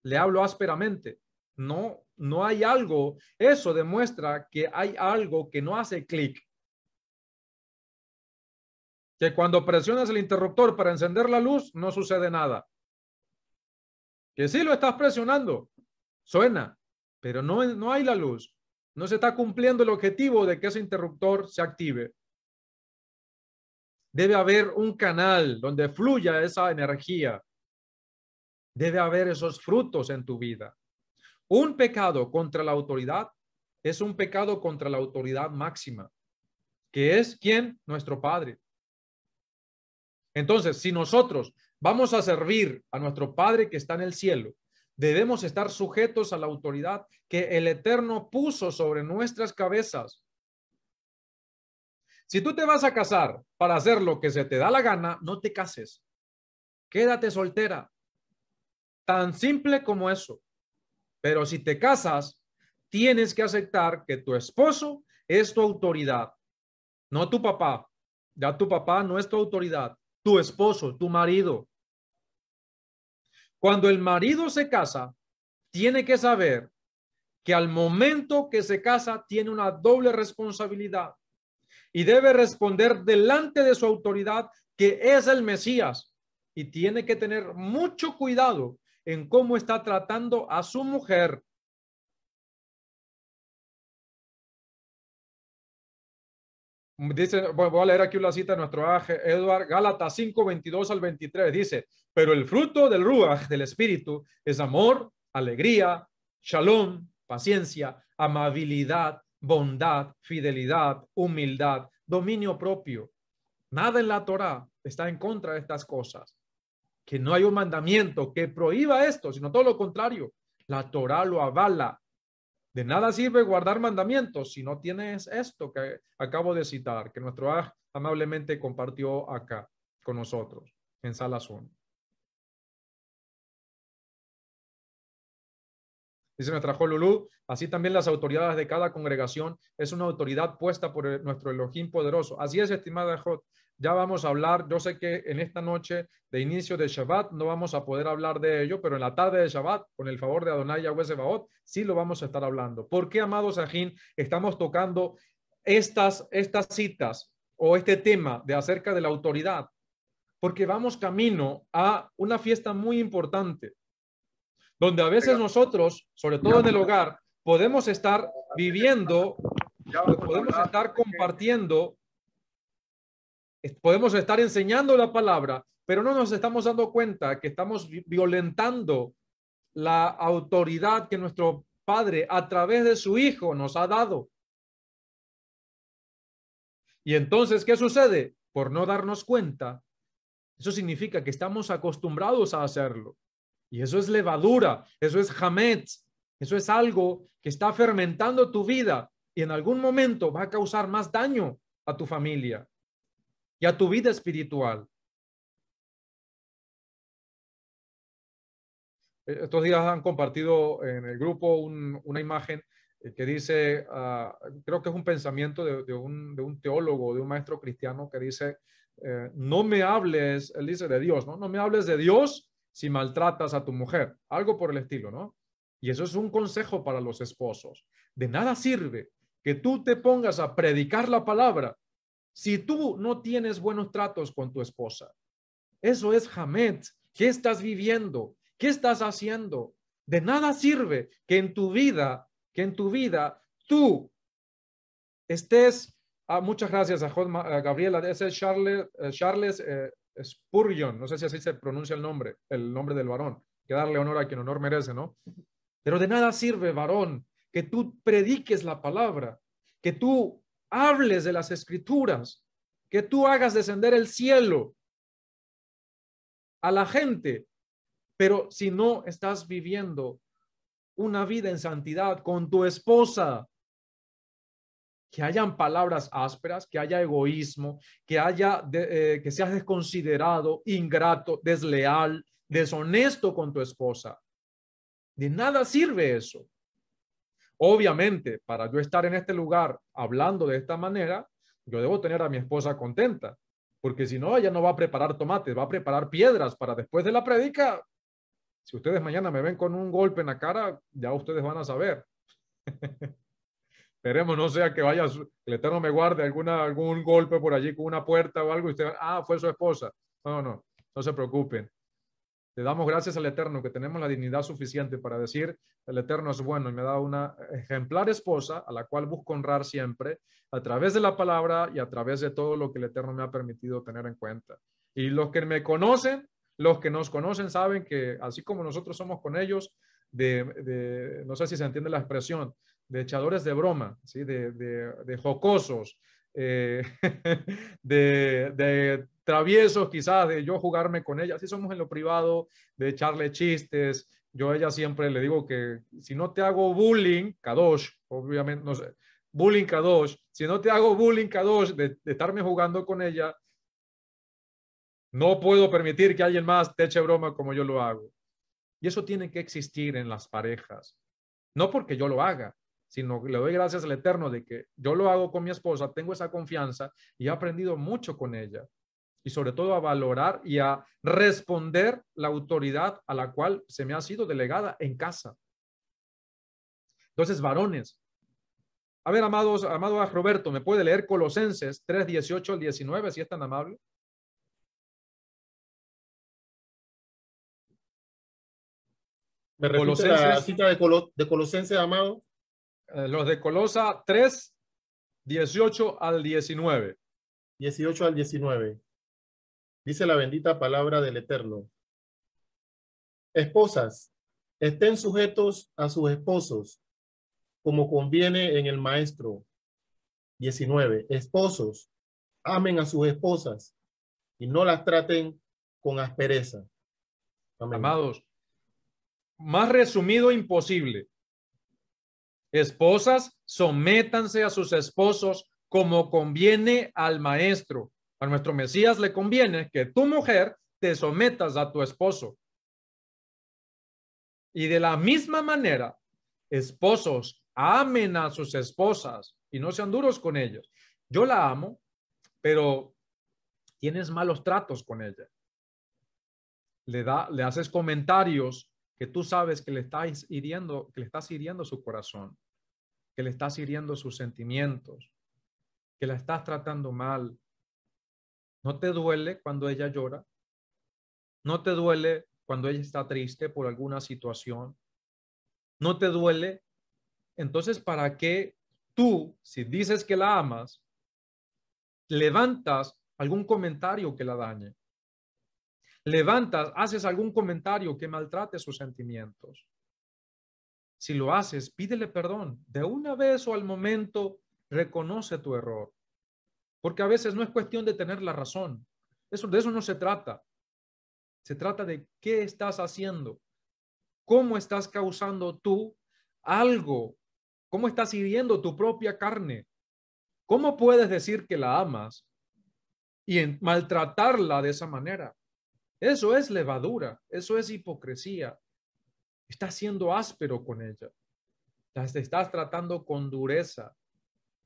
le hablo ásperamente. No, no hay algo. Eso demuestra que hay algo que no hace clic. Que cuando presionas el interruptor para encender la luz, no sucede nada. Que sí lo estás presionando, suena, pero no hay la luz. No se está cumpliendo el objetivo de que ese interruptor se active. Debe haber un canal donde fluya esa energía. Debe haber esos frutos en tu vida. Un pecado contra la autoridad es un pecado contra la autoridad máxima, que es ¿quién? Nuestro Padre. Entonces, si nosotros vamos a servir a nuestro Padre que está en el cielo, debemos estar sujetos a la autoridad que el Eterno puso sobre nuestras cabezas. Si tú te vas a casar para hacer lo que se te da la gana, no te cases. Quédate soltera. Tan simple como eso. Pero si te casas, tienes que aceptar que tu esposo es tu autoridad, no tu papá. Ya tu papá no es tu autoridad, tu esposo, tu marido. Cuando el marido se casa, tiene que saber que al momento que se casa tiene una doble responsabilidad y debe responder delante de su autoridad, que es el Mesías, y tiene que tener mucho cuidado en cómo está tratando a su mujer. Dice, voy a leer aquí una cita de nuestro Edward, Gálatas 5, 22 al 23. Dice, pero el fruto del Ruach, del Espíritu, es amor, alegría, shalom, paciencia, amabilidad, bondad, fidelidad, humildad, dominio propio. Nada en la Torá está en contra de estas cosas. Que no hay un mandamiento que prohíba esto, sino todo lo contrario. La Torá lo avala. De nada sirve guardar mandamientos si no tienes esto que acabo de citar, que nuestro amablemente compartió acá con nosotros en Sala Zoom. Dice nuestra Jolulú, así también las autoridades de cada congregación es una autoridad puesta por nuestro Elohim poderoso. Así es, estimada Jot. Ya vamos a hablar, yo sé que en esta noche de inicio de Shabbat no vamos a poder hablar de ello, pero en la tarde de Shabbat, con el favor de Adonai Yahweh Sebaot, sí lo vamos a estar hablando. ¿Por qué, amados Ajín, estamos tocando estas citas o este tema de acerca de la autoridad? Porque vamos camino a una fiesta muy importante, donde a veces nosotros, sobre todo en el hogar, podemos estar viviendo, podemos estar compartiendo, podemos estar enseñando la palabra, pero no nos estamos dando cuenta que estamos violentando la autoridad que nuestro Padre a través de su Hijo nos ha dado. Y entonces, ¿qué sucede? Por no darnos cuenta, eso significa que estamos acostumbrados a hacerlo. Y eso es levadura, eso es hametz, eso es algo que está fermentando tu vida y en algún momento va a causar más daño a tu familia y a tu vida espiritual. Estos días han compartido en el grupo una imagen que dice, creo que es un pensamiento de un teólogo, de un maestro cristiano que dice, no me hables, él dice de Dios, ¿no? No me hables de Dios si maltratas a tu mujer, algo por el estilo, ¿no? Y eso es un consejo para los esposos. De nada sirve que tú te pongas a predicar la palabra si tú no tienes buenos tratos con tu esposa. Eso es Hamed. ¿Qué estás viviendo? ¿Qué estás haciendo? De nada sirve que en tu vida tú estés, muchas gracias a Gabriela, ese es Charles Spurgeon, no sé si así se pronuncia el nombre del varón, que darle honor a quien honor merece, ¿no? Pero de nada sirve, varón, que tú prediques la palabra, que tú hables de las escrituras, que tú hagas descender el cielo a la gente, pero si no estás viviendo una vida en santidad con tu esposa, que hayan palabras ásperas, que haya egoísmo, que seas desconsiderado, ingrato, desleal, deshonesto con tu esposa. De nada sirve eso. Obviamente, para yo estar en este lugar hablando de esta manera, yo debo tener a mi esposa contenta, porque si no, ella no va a preparar tomates, va a preparar piedras para después de la predica. Si ustedes mañana me ven con un golpe en la cara, ya ustedes van a saber. Esperemos no sea que vaya, el Eterno me guarde algún golpe por allí con una puerta o algo y usted, fue su esposa. No se preocupen. Le damos gracias al Eterno que tenemos la dignidad suficiente para decir, el Eterno es bueno y me da una ejemplar esposa a la cual busco honrar siempre a través de la palabra y a través de todo lo que el Eterno me ha permitido tener en cuenta. Y los que me conocen, los que nos conocen saben que así como nosotros somos con ellos, no sé si se entiende la expresión, de echadores de broma, ¿sí? de jocosos, de traviesos quizás, de yo jugarme con ella, así somos en lo privado, de echarle chistes. Yo a ella siempre le digo que si no te hago bullying, Kadosh, obviamente, no sé, bullying Kadosh, si no te hago bullying Kadosh de estarme jugando con ella, no puedo permitir que alguien más te eche broma como yo lo hago. Y eso tiene que existir en las parejas, no porque yo lo haga, sino que le doy gracias al Eterno de que yo lo hago con mi esposa, tengo esa confianza y he aprendido mucho con ella. Y sobre todo a valorar y a responder la autoridad a la cual se me ha sido delegada en casa. Entonces, varones, a ver, amado Roberto, ¿me puede leer Colosenses 3, 18 al 19, si es tan amable? ¿Me repite la cita de Colosenses, amado? Los de Colosa 3, 18 al 19. 18 al 19. Dice la bendita palabra del Eterno. Esposas, estén sujetos a sus esposos, como conviene en el maestro. 19. Esposos, amen a sus esposas y no las traten con aspereza. Amén. Amados, más resumido imposible. Esposas, sométanse a sus esposos como conviene al maestro. A nuestro Mesías le conviene que tu mujer te sometas a tu esposo. Y de la misma manera, esposos, amen a sus esposas y no sean duros con ellos. Yo la amo, pero tienes malos tratos con ella. Le haces comentarios que tú sabes que le estás hiriendo su corazón, que le estás hiriendo sus sentimientos, que la estás tratando mal. ¿No te duele cuando ella llora? ¿No te duele cuando ella está triste por alguna situación? ¿No te duele? Entonces, ¿para qué tú, si dices que la amas, levantas algún comentario que la dañe? Haces algún comentario que maltrate sus sentimientos. Si lo haces, pídele perdón. De una vez o al momento, reconoce tu error. Porque a veces no es cuestión de tener la razón. De eso no se trata. Se trata de qué estás haciendo. ¿Cómo estás causando tú algo? ¿Cómo estás hiriendo tu propia carne? ¿Cómo puedes decir que la amas y maltratarla de esa manera? Eso es levadura, eso es hipocresía. Estás siendo áspero con ella. las estás tratando con dureza.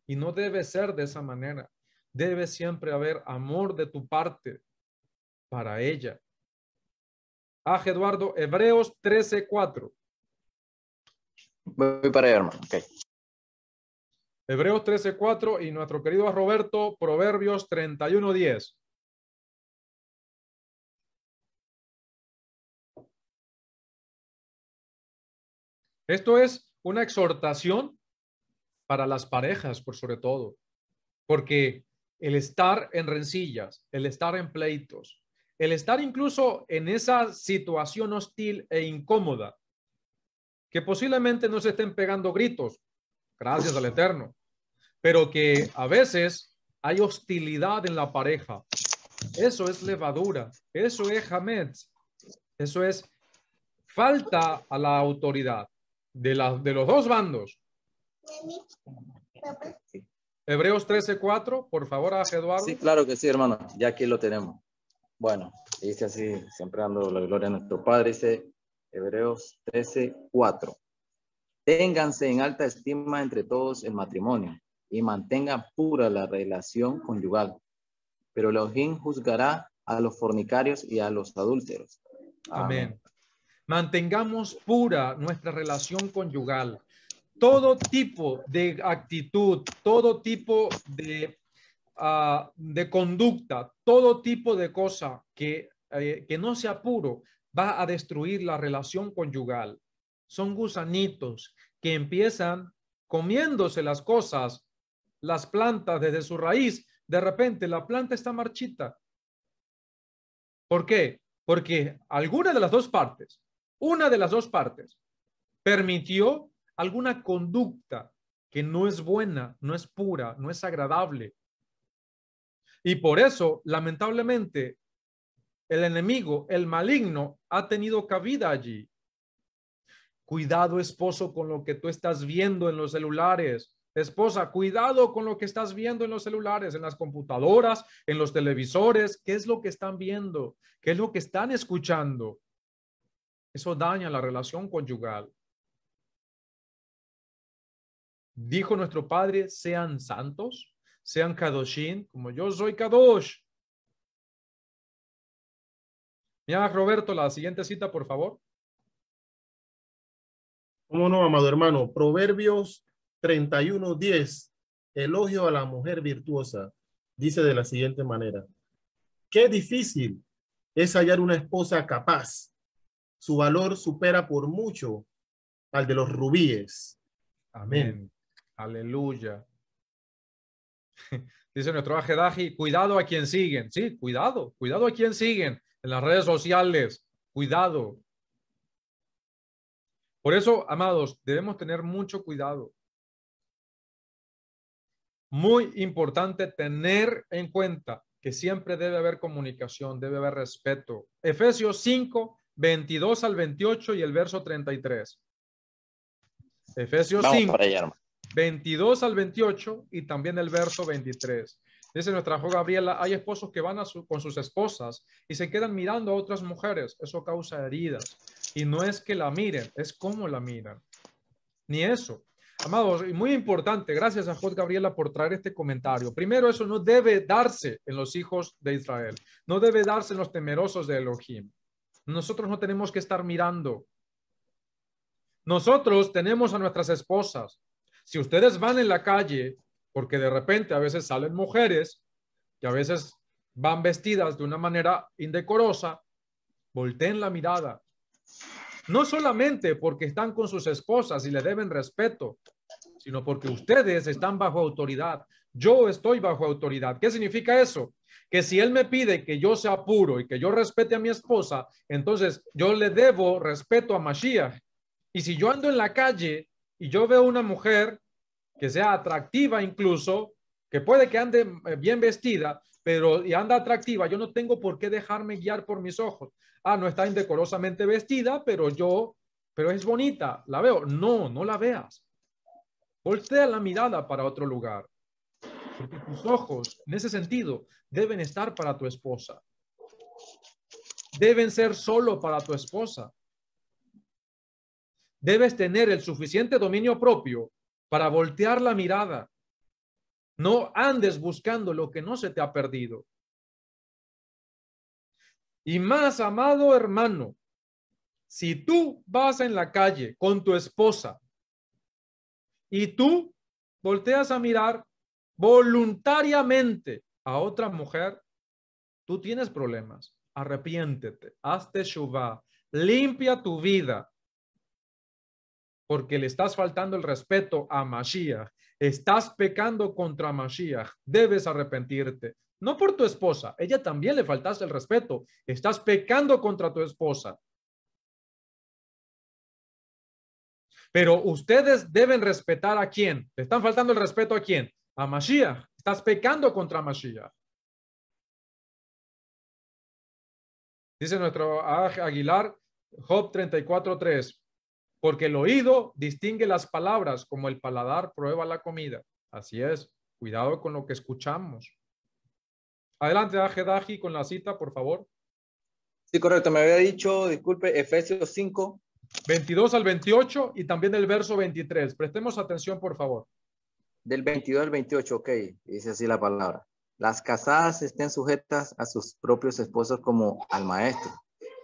Y no debe ser de esa manera. Debe siempre haber amor de tu parte para ella. Eduardo, Hebreos 13:4. Voy para allá, hermano. Okay. Hebreos 13:4 y nuestro querido Roberto, Proverbios 31:10. Esto es una exhortación para las parejas, por sobre todo, porque el estar en rencillas, el estar en pleitos, el estar incluso en esa situación hostil e incómoda, que posiblemente no se estén pegando gritos, gracias al Eterno, pero que a veces hay hostilidad en la pareja. Eso es levadura, eso es hametz, eso es falta a la autoridad de los dos bandos. Hebreos 13:4, por favor, Eduardo. Sí, claro que sí, hermano. Ya aquí lo tenemos. Bueno, dice así, siempre dando la gloria a nuestro Padre, dice Hebreos 13:4. Ténganse en alta estima entre todos el matrimonio y mantengan pura la relación conyugal. Pero Elohim juzgará a los fornicarios y a los adúlteros. Amén. Mantengamos pura nuestra relación conyugal. Todo tipo de actitud, todo tipo de conducta, todo tipo de cosa que no sea puro va a destruir la relación conyugal. Son gusanitos que empiezan comiéndose las cosas, las plantas desde su raíz. De repente la planta está marchita. ¿Por qué? Porque alguna de las dos partes, una de las dos partes, permitió alguna conducta que no es buena, no es pura, no es agradable. Y por eso, lamentablemente, el enemigo, el maligno, ha tenido cabida allí. Cuidado, esposo, con lo que tú estás viendo en los celulares. Esposa, cuidado con lo que estás viendo en los celulares, en las computadoras, en los televisores. ¿Qué es lo que están viendo? ¿Qué es lo que están escuchando? Eso daña la relación conyugal. Dijo nuestro Padre, sean santos, sean kadoshim, como yo soy kadosh. Mira, Roberto, la siguiente cita, por favor. ¿Cómo no, amado hermano? Proverbios 31:10. Elogio a la mujer virtuosa. Dice de la siguiente manera. Qué difícil es hallar una esposa capaz. Su valor supera por mucho al de los rubíes. Amén. Aleluya. Dice nuestro Ajedaji, cuidado a quien siguen. Sí, cuidado a quien siguen en las redes sociales. Cuidado. Por eso, amados, debemos tener mucho cuidado. Muy importante tener en cuenta que siempre debe haber comunicación, debe haber respeto. Efesios 5, 22 al 28 y el verso 33. Efesios 5, 22 al 28 y también el verso 23. Dice nuestra jo Gabriela, hay esposos que van con sus esposas y se quedan mirando a otras mujeres. Eso causa heridas. Y no es que la miren, es cómo la miran. Ni eso. Amados, muy importante, gracias a Jod Gabriela por traer este comentario. Primero, eso no debe darse en los hijos de Israel. No debe darse en los temerosos de Elohim. Nosotros no tenemos que estar mirando. Nosotros tenemos a nuestras esposas. Si ustedes van en la calle, porque de repente a veces salen mujeres que a veces van vestidas de una manera indecorosa, volteen la mirada. No solamente porque están con sus esposas y le deben respeto, sino porque ustedes están bajo autoridad. Yo estoy bajo autoridad. ¿Qué significa eso? Que si él me pide que yo sea puro y que yo respete a mi esposa, entonces yo le debo respeto a Mashiach. Y si yo ando en la calle y yo veo una mujer que sea atractiva incluso, que puede que ande bien vestida, pero y anda atractiva, yo no tengo por qué dejarme guiar por mis ojos. Ah, no está indecorosamente vestida, pero es bonita, la veo. No, no la veas. Voltea la mirada para otro lugar. Porque tus ojos, en ese sentido, deben estar para tu esposa. Deben ser solo para tu esposa. Debes tener el suficiente dominio propio para voltear la mirada. No andes buscando lo que no se te ha perdido. Y más, amado hermano, si tú vas en la calle con tu esposa y tú volteas a mirar voluntariamente a otra mujer, tú tienes problemas. Arrepiéntete, haz teshuvá, limpia tu vida, porque le estás faltando el respeto a Mashiach. Estás pecando contra Mashiach. Debes arrepentirte. No por tu esposa, ella también le faltaste el respeto. Estás pecando contra tu esposa. Pero ustedes deben respetar ¿a quién? ¿Le están faltando el respeto a quién? A Mashiach. Estás pecando contra Mashiach. Dice nuestro Aguilar, Job 34:3. Porque el oído distingue las palabras como el paladar prueba la comida. Así es. Cuidado con lo que escuchamos. Adelante, Ajedaji, con la cita, por favor. Sí, correcto. Me había dicho, disculpe, Efesios 5. 22 al 28 y también el verso 23. Prestemos atención, por favor. Del 22 al 28, ok. Dice así la palabra. Las casadas estén sujetas a sus propios esposos como al maestro,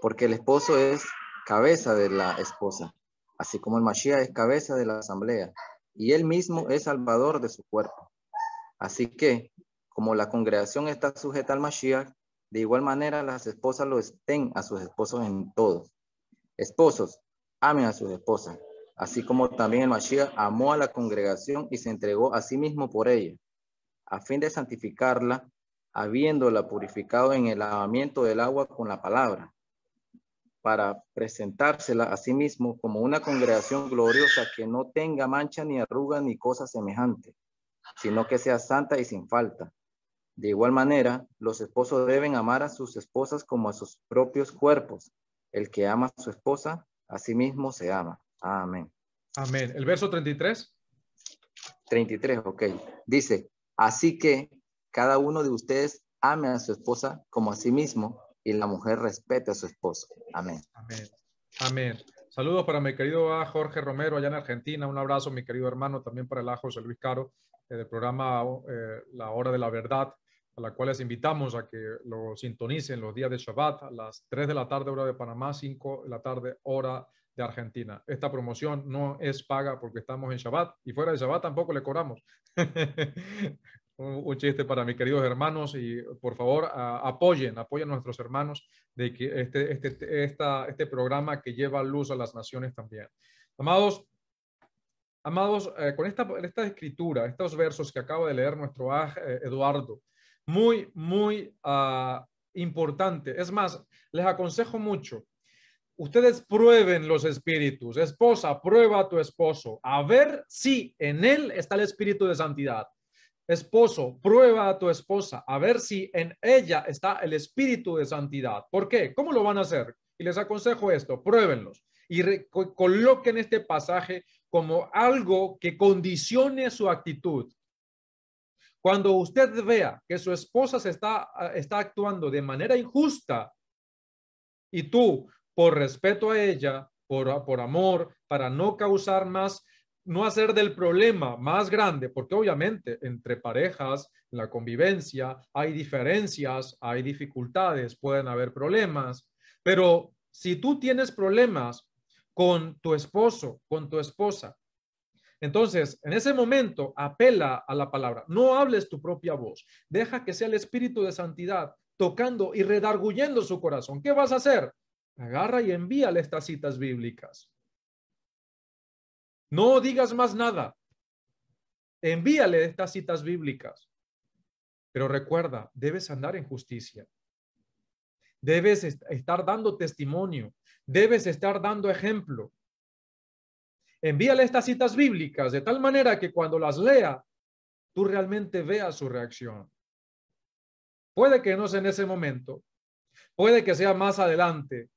porque el esposo es cabeza de la esposa, así como el Mashiach es cabeza de la asamblea, y él mismo es salvador de su cuerpo. Así que, como la congregación está sujeta al Mashiach, de igual manera las esposas lo estén a sus esposos en todo. Esposos, amen a sus esposas, así como también el Mashiach amó a la congregación y se entregó a sí mismo por ella, a fin de santificarla, habiéndola purificado en el lavamiento del agua con la palabra, para presentársela a sí mismo como una congregación gloriosa que no tenga mancha ni arruga ni cosa semejante, sino que sea santa y sin falta. De igual manera, los esposos deben amar a sus esposas como a sus propios cuerpos. El que ama a su esposa, a sí mismo se ama. Amén. Amén. El verso 33. 33, ok. Dice, así que cada uno de ustedes ame a su esposa como a sí mismo y la mujer respete a su esposo. Amén. Amén. Amén. Saludos para mi querido Jorge Romero allá en Argentina. Un abrazo, mi querido hermano, también para el José Luis Caro del programa La Hora de la Verdad, a la cual les invitamos a que lo sintonicen los días de Shabbat a las 3 de la tarde, hora de Panamá, 5 de la tarde, hora de Argentina. Esta promoción no es paga porque estamos en Shabbat y fuera de Shabbat tampoco le cobramos. Un chiste para mis queridos hermanos y por favor apoyen a nuestros hermanos de que este programa que lleva luz a las naciones también. Amados, con esta escritura, estos versos que acaba de leer nuestro Eduardo, muy, muy importante. Es más, les aconsejo mucho. Ustedes prueben los espíritus. Esposa, prueba a tu esposo. A ver si en él está el espíritu de santidad. Esposo, prueba a tu esposa. A ver si en ella está el espíritu de santidad. ¿Por qué? ¿Cómo lo van a hacer? Y les aconsejo esto. Pruébenlos. Y coloquen este pasaje como algo que condicione su actitud. Cuando usted vea que su esposa se está actuando de manera injusta y tú, por respeto a ella, por amor, para no causar más, no hacer del problema más grande, porque obviamente entre parejas, en la convivencia, hay diferencias, hay dificultades, pueden haber problemas, pero si tú tienes problemas con tu esposo, con tu esposa, entonces, en ese momento, apela a la palabra. No hables tu propia voz. Deja que sea el Espíritu de Santidad tocando y redarguyendo su corazón. ¿Qué vas a hacer? Agarra y envíale estas citas bíblicas. No digas más nada. Envíale estas citas bíblicas. Pero recuerda, debes andar en justicia. Debes estar dando testimonio. Debes estar dando ejemplo. Envíale estas citas bíblicas de tal manera que cuando las lea, tú realmente veas su reacción. Puede que no sea en ese momento, puede que sea más adelante,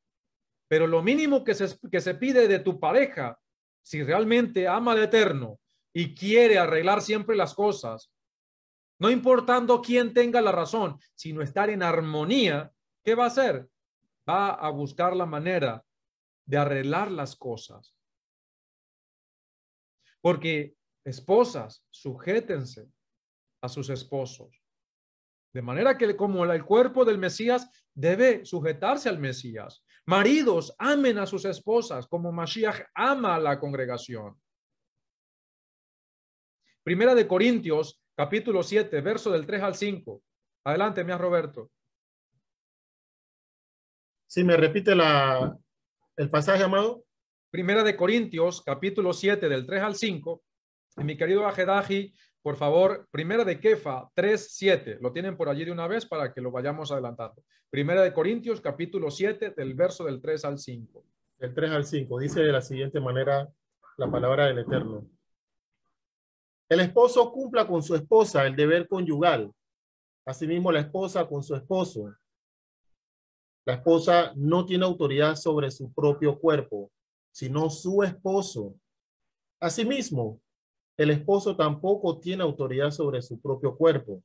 pero lo mínimo que se pide de tu pareja, si realmente ama al Eterno y quiere arreglar siempre las cosas, no importando quién tenga la razón, sino estar en armonía, ¿qué va a hacer? Va a buscar la manera de arreglar las cosas. Porque esposas, sujétense a sus esposos. De manera que como el cuerpo del Mesías debe sujetarse al Mesías. Maridos, amen a sus esposas como Mashiach ama a la congregación. Primera de Corintios, capítulo 7, verso del 3 al 5. Adelante, mía Roberto. Si me repite el pasaje, amado. Primera de Corintios, capítulo 7, del 3 al 5. Y mi querido Ajedaji, por favor, Primera de Kefa 3, 7. Lo tienen por allí de una vez para que lo vayamos adelantando. Primera de Corintios, capítulo 7, del verso del 3 al 5. Del 3 al 5. Dice de la siguiente manera la palabra del Eterno. El esposo cumpla con su esposa el deber conyugal. Asimismo, la esposa con su esposo. La esposa no tiene autoridad sobre su propio cuerpo, sino su esposo. Asimismo, el esposo tampoco tiene autoridad sobre su propio cuerpo,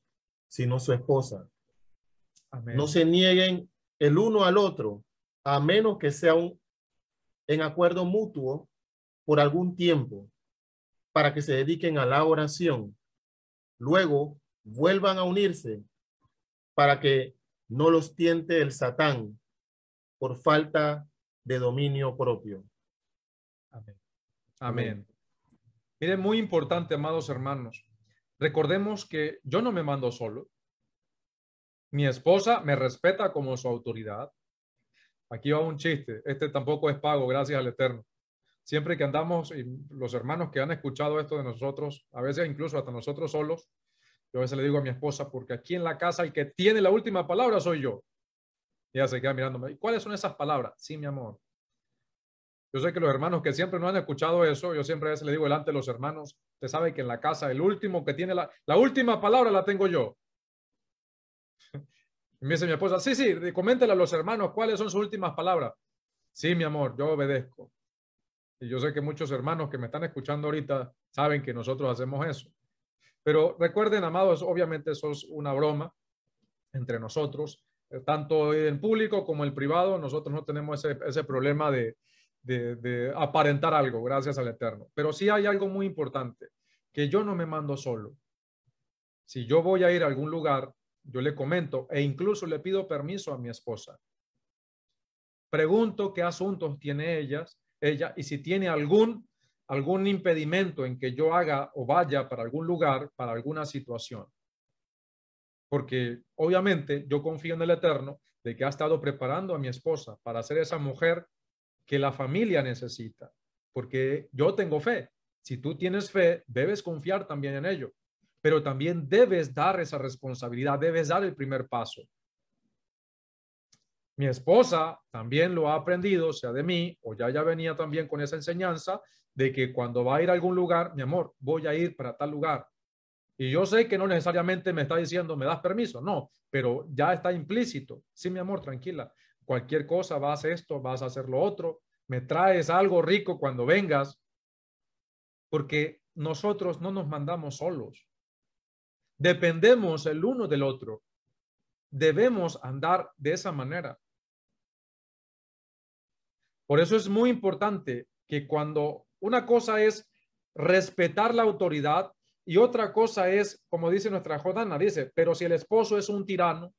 sino su esposa. Amén. No se nieguen el uno al otro, a menos que sea en acuerdo mutuo por algún tiempo, para que se dediquen a la oración. Luego vuelvan a unirse para que no los tiente el Satán por falta de dominio propio. Amén. Amén. Miren, muy importante, amados hermanos. Recordemos que yo no me mando solo. Mi esposa me respeta como su autoridad. Aquí va un chiste. Este tampoco es pago, gracias al Eterno. Siempre que andamos, y los hermanos que han escuchado esto de nosotros, a veces incluso hasta nosotros solos, yo a veces le digo a mi esposa, porque aquí en la casa el que tiene la última palabra soy yo. Y ella se queda mirándome. ¿Cuáles son esas palabras? Sí, mi amor. Yo sé que los hermanos que siempre no han escuchado eso, yo siempre a veces le digo delante de los hermanos, usted sabe que en la casa el último que tiene la última palabra la tengo yo. Y me dice mi esposa, sí, coméntele a los hermanos cuáles son sus últimas palabras. Sí, mi amor, yo obedezco. Y yo sé que muchos hermanos que me están escuchando ahorita saben que nosotros hacemos eso. Pero recuerden, amados, obviamente eso es una broma entre nosotros, tanto en público como en privado. Nosotros no tenemos ese problema de aparentar algo, gracias al Eterno. Pero sí hay algo muy importante, que yo no me mando solo. Si yo voy a ir a algún lugar, yo le comento e incluso le pido permiso a mi esposa. Pregunto qué asuntos tiene ella y si tiene algún impedimento en que yo haga o vaya para algún lugar, para alguna situación. Porque obviamente yo confío en el Eterno de que ha estado preparando a mi esposa para ser esa mujer que la familia necesita, porque yo tengo fe. Si tú tienes fe, debes confiar también en ello, pero también debes dar esa responsabilidad, debes dar el primer paso. Mi esposa también lo ha aprendido, sea de mí, o ya venía también con esa enseñanza de que cuando va a ir a algún lugar, mi amor, voy a ir para tal lugar. Y yo sé que no necesariamente me está diciendo, ¿me das permiso? No, pero ya está implícito. Sí, mi amor, tranquila. Cualquier cosa, vas a esto, vas a hacer lo otro, me traes algo rico cuando vengas, porque nosotros no nos mandamos solos. Dependemos el uno del otro. Debemos andar de esa manera. Por eso es muy importante que cuando una cosa es respetar la autoridad y otra cosa es, como dice nuestra Jordana, dice, pero si el esposo es un tirano,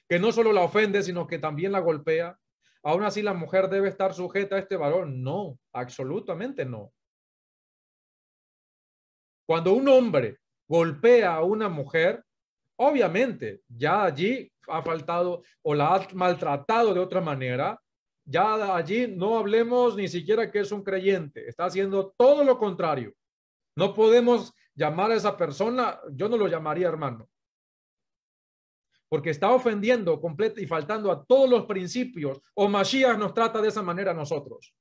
que no solo la ofende, sino que también la golpea, aún así la mujer debe estar sujeta a este varón. No, absolutamente no. Cuando un hombre golpea a una mujer, obviamente ya allí ha faltado o la ha maltratado de otra manera. Ya allí no hablemos ni siquiera que es un creyente. Está haciendo todo lo contrario. No podemos llamar a esa persona, yo no lo llamaría hermano, porque está ofendiendo completo y faltando a todos los principios. O Mashiach nos trata de esa manera a nosotros.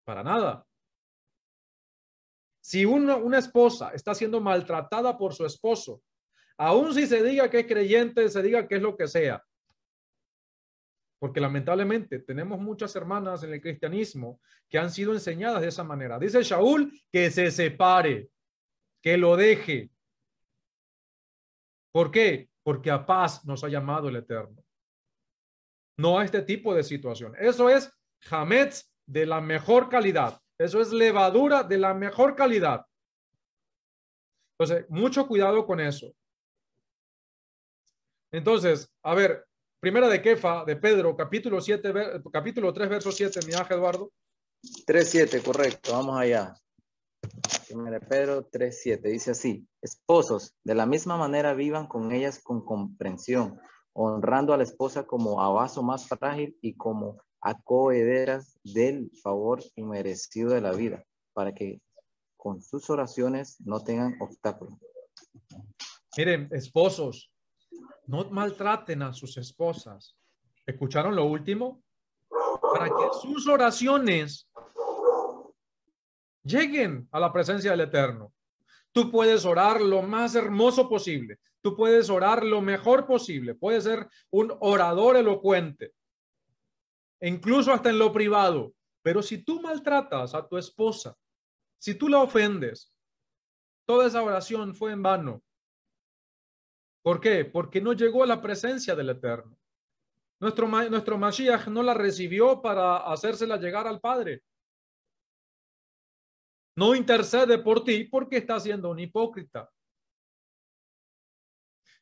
Para nada. Si una esposa está siendo maltratada por su esposo, aun si se diga que es creyente, se diga que es lo que sea, porque lamentablemente tenemos muchas hermanas en el cristianismo que han sido enseñadas de esa manera. Dice Shaul que se separe, que lo deje. ¿Por qué? Porque a paz nos ha llamado el Eterno. No a este tipo de situación. Eso es hametz de la mejor calidad. Eso es levadura de la mejor calidad. Entonces, mucho cuidado con eso. Entonces, a ver, primera de Kefa, de Pedro, capítulo 3, verso 7, mi ángel Eduardo. 3:7, correcto, vamos allá. Primera de Pedro 3:7, dice así: esposos, de la misma manera vivan con ellas con comprensión, honrando a la esposa como a vaso más frágil y como a coherederas del favor inmerecido de la vida, para que con sus oraciones no tengan obstáculos. Miren, esposos, no maltraten a sus esposas. ¿Escucharon lo último? Para que sus oraciones lleguen a la presencia del Eterno. Tú puedes orar lo más hermoso posible. Tú puedes orar lo mejor posible. Puedes ser un orador elocuente, incluso hasta en lo privado. Pero si tú maltratas a tu esposa, si tú la ofendes, toda esa oración fue en vano. ¿Por qué? Porque no llegó a la presencia del Eterno. Nuestro Mashiach no la recibió para hacérsela llegar al Padre. No intercede por ti porque está siendo un hipócrita.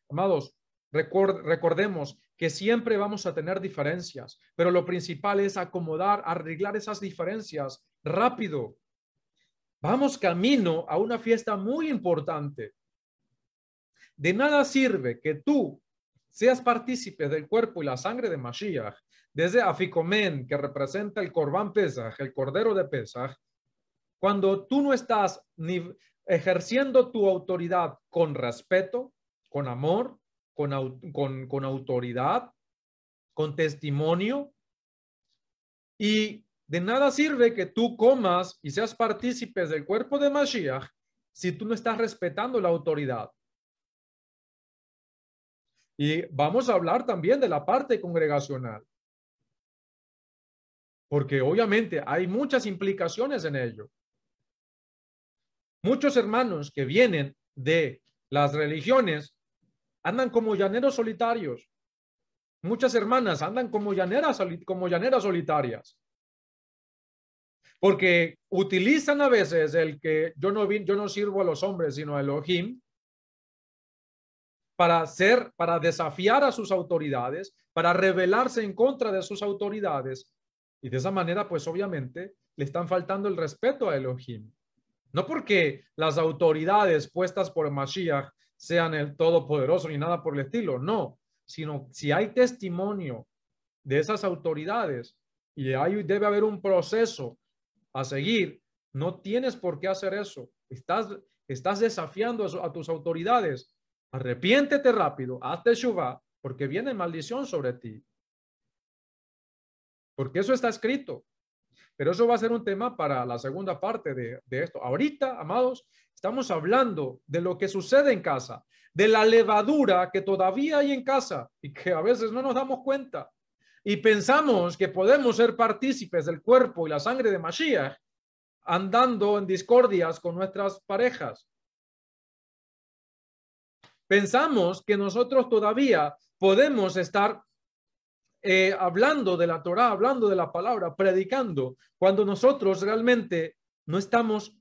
Amados, recordemos que siempre vamos a tener diferencias, pero lo principal es acomodar, arreglar esas diferencias rápido. Vamos camino a una fiesta muy importante. De nada sirve que tú seas partícipe del cuerpo y la sangre de Mashiach, desde Afikomen, que representa el Corbán Pesach, el Cordero de Pesach, cuando tú no estás ni ejerciendo tu autoridad con respeto, con amor, con autoridad, con testimonio. Y de nada sirve que tú comas y seas partícipes del cuerpo de Mashiach si tú no estás respetando la autoridad. Y vamos a hablar también de la parte congregacional, porque obviamente hay muchas implicaciones en ello. Muchos hermanos que vienen de las religiones andan como llaneros solitarios. Muchas hermanas andan como llaneras solitarias. Porque utilizan a veces el que yo no sirvo a los hombres, sino a Elohim, para desafiar a sus autoridades, para rebelarse en contra de sus autoridades. Y de esa manera, pues obviamente, le están faltando el respeto a Elohim. No porque las autoridades puestas por Mashiach sean el todopoderoso ni nada por el estilo, no, sino si hay testimonio de esas autoridades y debe haber un proceso a seguir, no tienes por qué hacer eso. Estás desafiando a tus autoridades. Arrepiéntete rápido, hazte teshuvá, porque viene maldición sobre ti. Porque eso está escrito. Pero eso va a ser un tema para la segunda parte de esto. Ahorita, amados, estamos hablando de lo que sucede en casa, de la levadura que todavía hay en casa y que a veces no nos damos cuenta. Y pensamos que podemos ser partícipes del cuerpo y la sangre de Mashiach andando en discordias con nuestras parejas. Pensamos que nosotros todavía podemos estar hablando de la Torá, hablando de la palabra, predicando, cuando nosotros realmente no estamos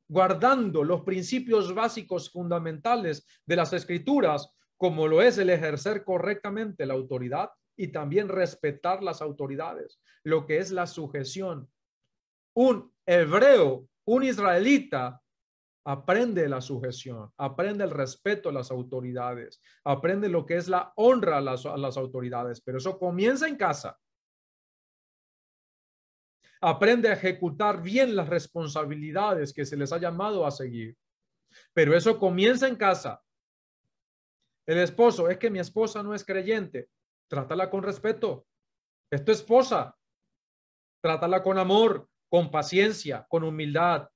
guardando los principios básicos fundamentales de las escrituras, como lo es el ejercer correctamente la autoridad y también respetar las autoridades, lo que es la sujeción. Un hebreo, un israelita, aprende la sujeción, aprende el respeto a las autoridades, aprende lo que es la honra a las autoridades, pero eso comienza en casa. Aprende a ejecutar bien las responsabilidades que se les ha llamado a seguir, pero eso comienza en casa. El esposo, es que mi esposa no es creyente, trátala con respeto. Es tu esposa, trátala con amor, con paciencia, con humildad.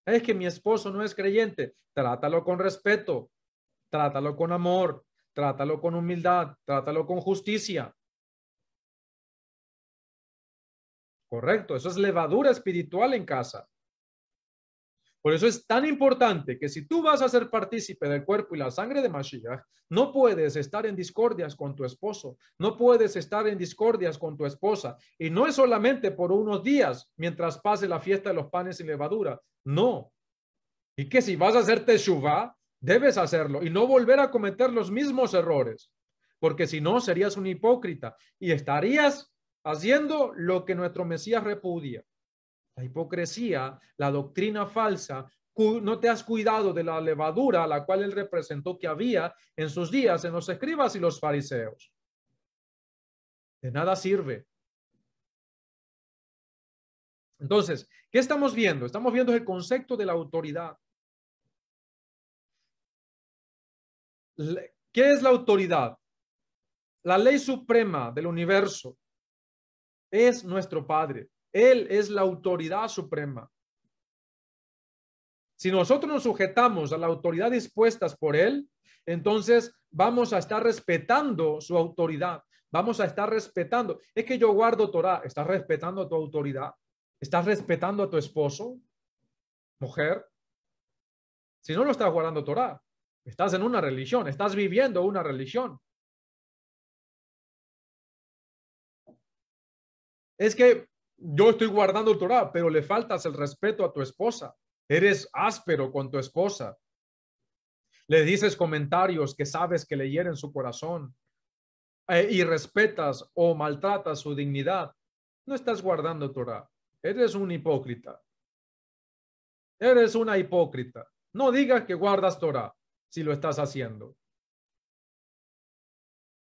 Es que mi esposo no es creyente, trátalo con respeto, trátalo con amor, trátalo con humildad, trátalo con justicia. Correcto, eso es levadura espiritual en casa. Por eso es tan importante que si tú vas a ser partícipe del cuerpo y la sangre de Mashiach, no puedes estar en discordias con tu esposo, no puedes estar en discordias con tu esposa. Y no es solamente por unos días mientras pase la fiesta de los panes sin levadura. No. Y que si vas a hacer teshuvá, debes hacerlo y no volver a cometer los mismos errores, porque si no serías un hipócrita y estarías haciendo lo que nuestro Mesías repudia. La hipocresía, la doctrina falsa, no te has cuidado de la levadura a la cual él representó que había en sus días en los escribas y los fariseos. De nada sirve. Entonces, ¿qué estamos viendo? Estamos viendo el concepto de la autoridad. ¿Qué es la autoridad? La ley suprema del universo es nuestro Padre. Él es la autoridad suprema. Si nosotros nos sujetamos a la autoridad dispuestas por Él, entonces vamos a estar respetando su autoridad. Vamos a estar respetando. Es que yo guardo Torah. ¿Estás respetando tu autoridad? ¿Estás respetando a tu esposo? Mujer. Si no lo estás guardando Torah, estás en una religión. Estás viviendo una religión. Es que yo estoy guardando Torah, pero le faltas el respeto a tu esposa. Eres áspero con tu esposa. Le dices comentarios que sabes que le hieren su corazón y respetas o maltratas su dignidad. No estás guardando Torah. Eres un hipócrita. Eres una hipócrita. No digas que guardas Torah si lo estás haciendo.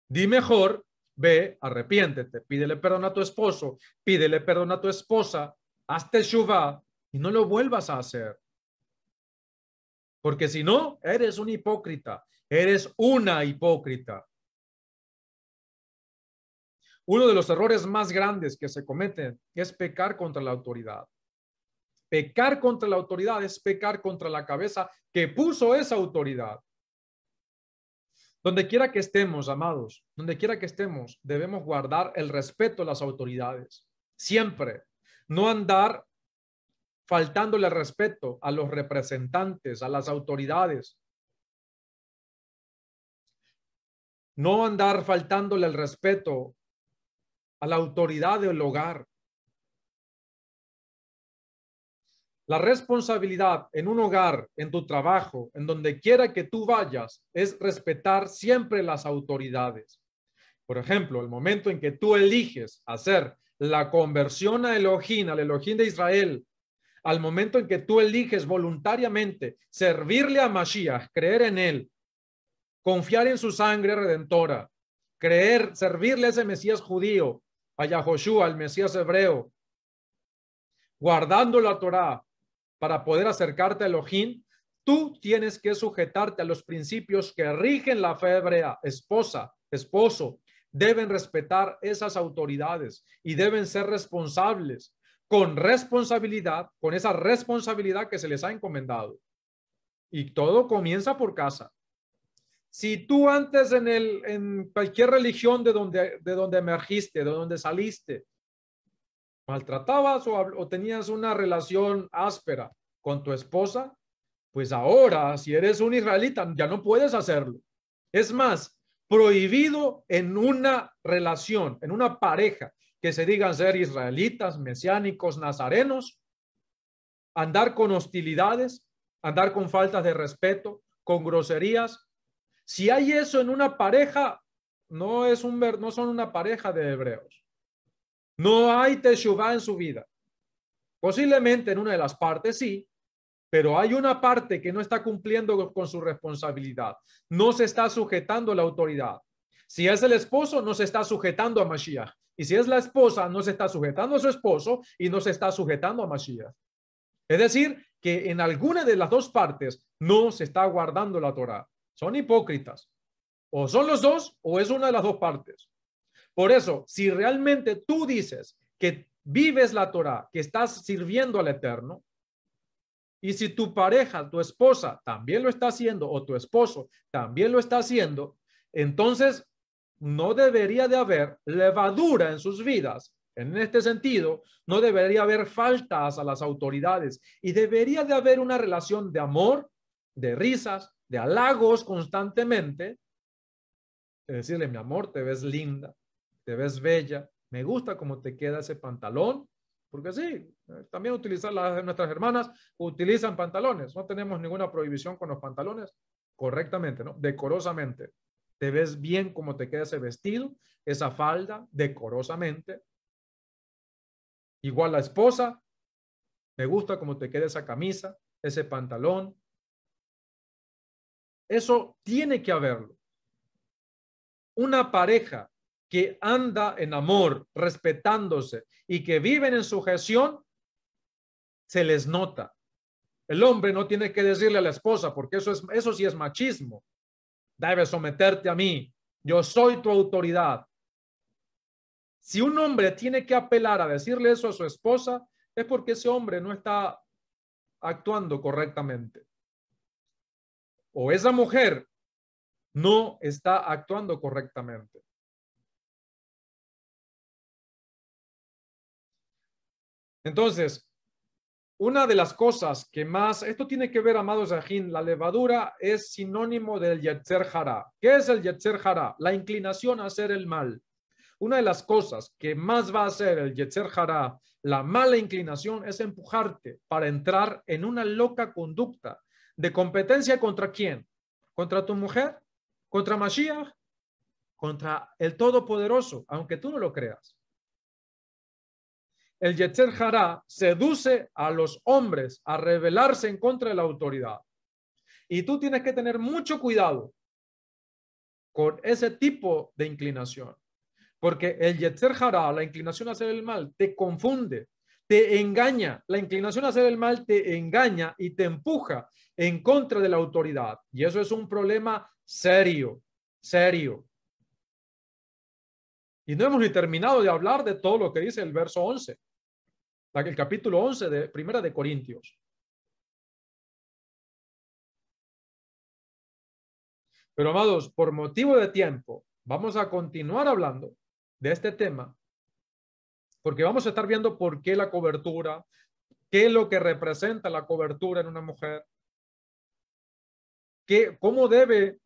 Di mejor, ve, arrepiéntete, pídele perdón a tu esposo, pídele perdón a tu esposa, hazte teshuvá y no lo vuelvas a hacer. Porque si no, eres un hipócrita, eres una hipócrita. Uno de los errores más grandes que se cometen es pecar contra la autoridad. Pecar contra la autoridad es pecar contra la cabeza que puso esa autoridad. Donde quiera que estemos, amados, donde quiera que estemos, debemos guardar el respeto a las autoridades. Siempre. No andar faltándole respeto a los representantes, a las autoridades. No andar faltándole el respeto a la autoridad del hogar. La responsabilidad en un hogar, en tu trabajo, en donde quiera que tú vayas, es respetar siempre las autoridades. Por ejemplo, el momento en que tú eliges hacer la conversión a Elohim, al Elohim de Israel, al momento en que tú eliges voluntariamente servirle a Mashiach, creer en él, confiar en su sangre redentora, creer, servirle a ese Mesías judío, a Yahoshua, al Mesías hebreo, guardando la Torá para poder acercarte a Elohim, tú tienes que sujetarte a los principios que rigen la fe hebrea. Esposa, esposo, deben respetar esas autoridades y deben ser responsables con responsabilidad, con esa responsabilidad que se les ha encomendado. Y todo comienza por casa. Si tú antes en cualquier religión de donde emergiste, de donde saliste, maltratabas o tenías una relación áspera con tu esposa, pues ahora, si eres un israelita, ya no puedes hacerlo. Es más, prohibido en una relación, en una pareja, que se digan ser israelitas, mesiánicos, nazarenos, andar con hostilidades, andar con faltas de respeto, con groserías. Si hay eso en una pareja, no son una pareja de hebreos. No hay teshuvá en su vida. Posiblemente en una de las partes sí, pero hay una parte que no está cumpliendo con su responsabilidad. No se está sujetando a la autoridad. Si es el esposo, no se está sujetando a Mashiach. Y si es la esposa, no se está sujetando a su esposo y no se está sujetando a Mashiach. Es decir, que en alguna de las dos partes no se está guardando la Torah. Son hipócritas. O son los dos o es una de las dos partes. Por eso, si realmente tú dices que vives la Torah, que estás sirviendo al Eterno, y si tu pareja, tu esposa también lo está haciendo o tu esposo también lo está haciendo, entonces no debería de haber levadura en sus vidas. En este sentido, no debería haber faltas a las autoridades y debería de haber una relación de amor, de risas, de halagos constantemente. Es decirle, mi amor, te ves linda, te ves bella, me gusta cómo te queda ese pantalón, Porque sí, también utilizar nuestras hermanas utilizan pantalones. No tenemos ninguna prohibición con los pantalones. Correctamente, ¿no? Decorosamente. Te ves bien como te queda ese vestido, esa falda, decorosamente. Igual la esposa, me gusta cómo te queda esa camisa, ese pantalón. Eso tiene que haberlo. Una pareja que anda en amor, respetándose y que viven en sujeción, se les nota. El hombre no tiene que decirle a la esposa, porque eso sí es machismo. Debes someterte a mí. Yo soy tu autoridad. Si un hombre tiene que apelar a decirle eso a su esposa, es porque ese hombre no está actuando correctamente. O esa mujer no está actuando correctamente. Entonces, una de las cosas que más, esto tiene que ver, amados Yahin, la levadura es sinónimo del Yetzer Hara. ¿Qué es el Yetzer Hara? La inclinación a hacer el mal. Una de las cosas que más va a hacer el Yetzer Hara, la mala inclinación, es empujarte para entrar en una loca conducta de competencia. ¿Contra quién? ¿Contra tu mujer? ¿Contra Mashiach? Contra el Todopoderoso, aunque tú no lo creas. El Yetzer Hara seduce a los hombres a rebelarse en contra de la autoridad. Y tú tienes que tener mucho cuidado con ese tipo de inclinación. Porque el Yetzer Hara, la inclinación a hacer el mal, te confunde, te engaña. La inclinación a hacer el mal te engaña y te empuja en contra de la autoridad. Y eso es un problema serio, serio. Y no hemos ni terminado de hablar de todo lo que dice el verso 11. El capítulo 11 de Primera de Corintios. Pero, amados, por motivo de tiempo, vamos a continuar hablando de este tema, porque vamos a estar viendo por qué la cobertura, qué es lo que representa la cobertura en una mujer, cómo debe,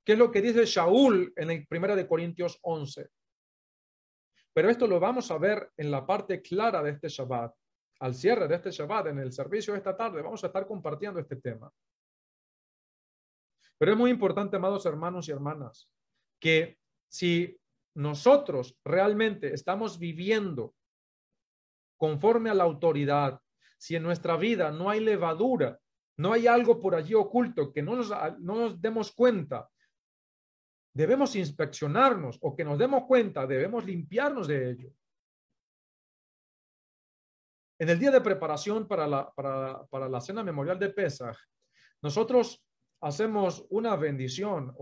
qué es lo que dice Shaul en el Primera de Corintios 11. Pero esto lo vamos a ver en la parte clara de este Shabbat. Al cierre de este Shabbat, en el servicio de esta tarde, vamos a estar compartiendo este tema. Pero es muy importante, amados hermanos y hermanas, que si nosotros realmente estamos viviendo conforme a la autoridad, si en nuestra vida no hay levadura, no hay algo por allí oculto que no nos demos cuenta, debemos inspeccionarnos, o que nos demos cuenta, debemos limpiarnos de ello. En el día de preparación para la cena memorial de Pesaj, nosotros hacemos una bendición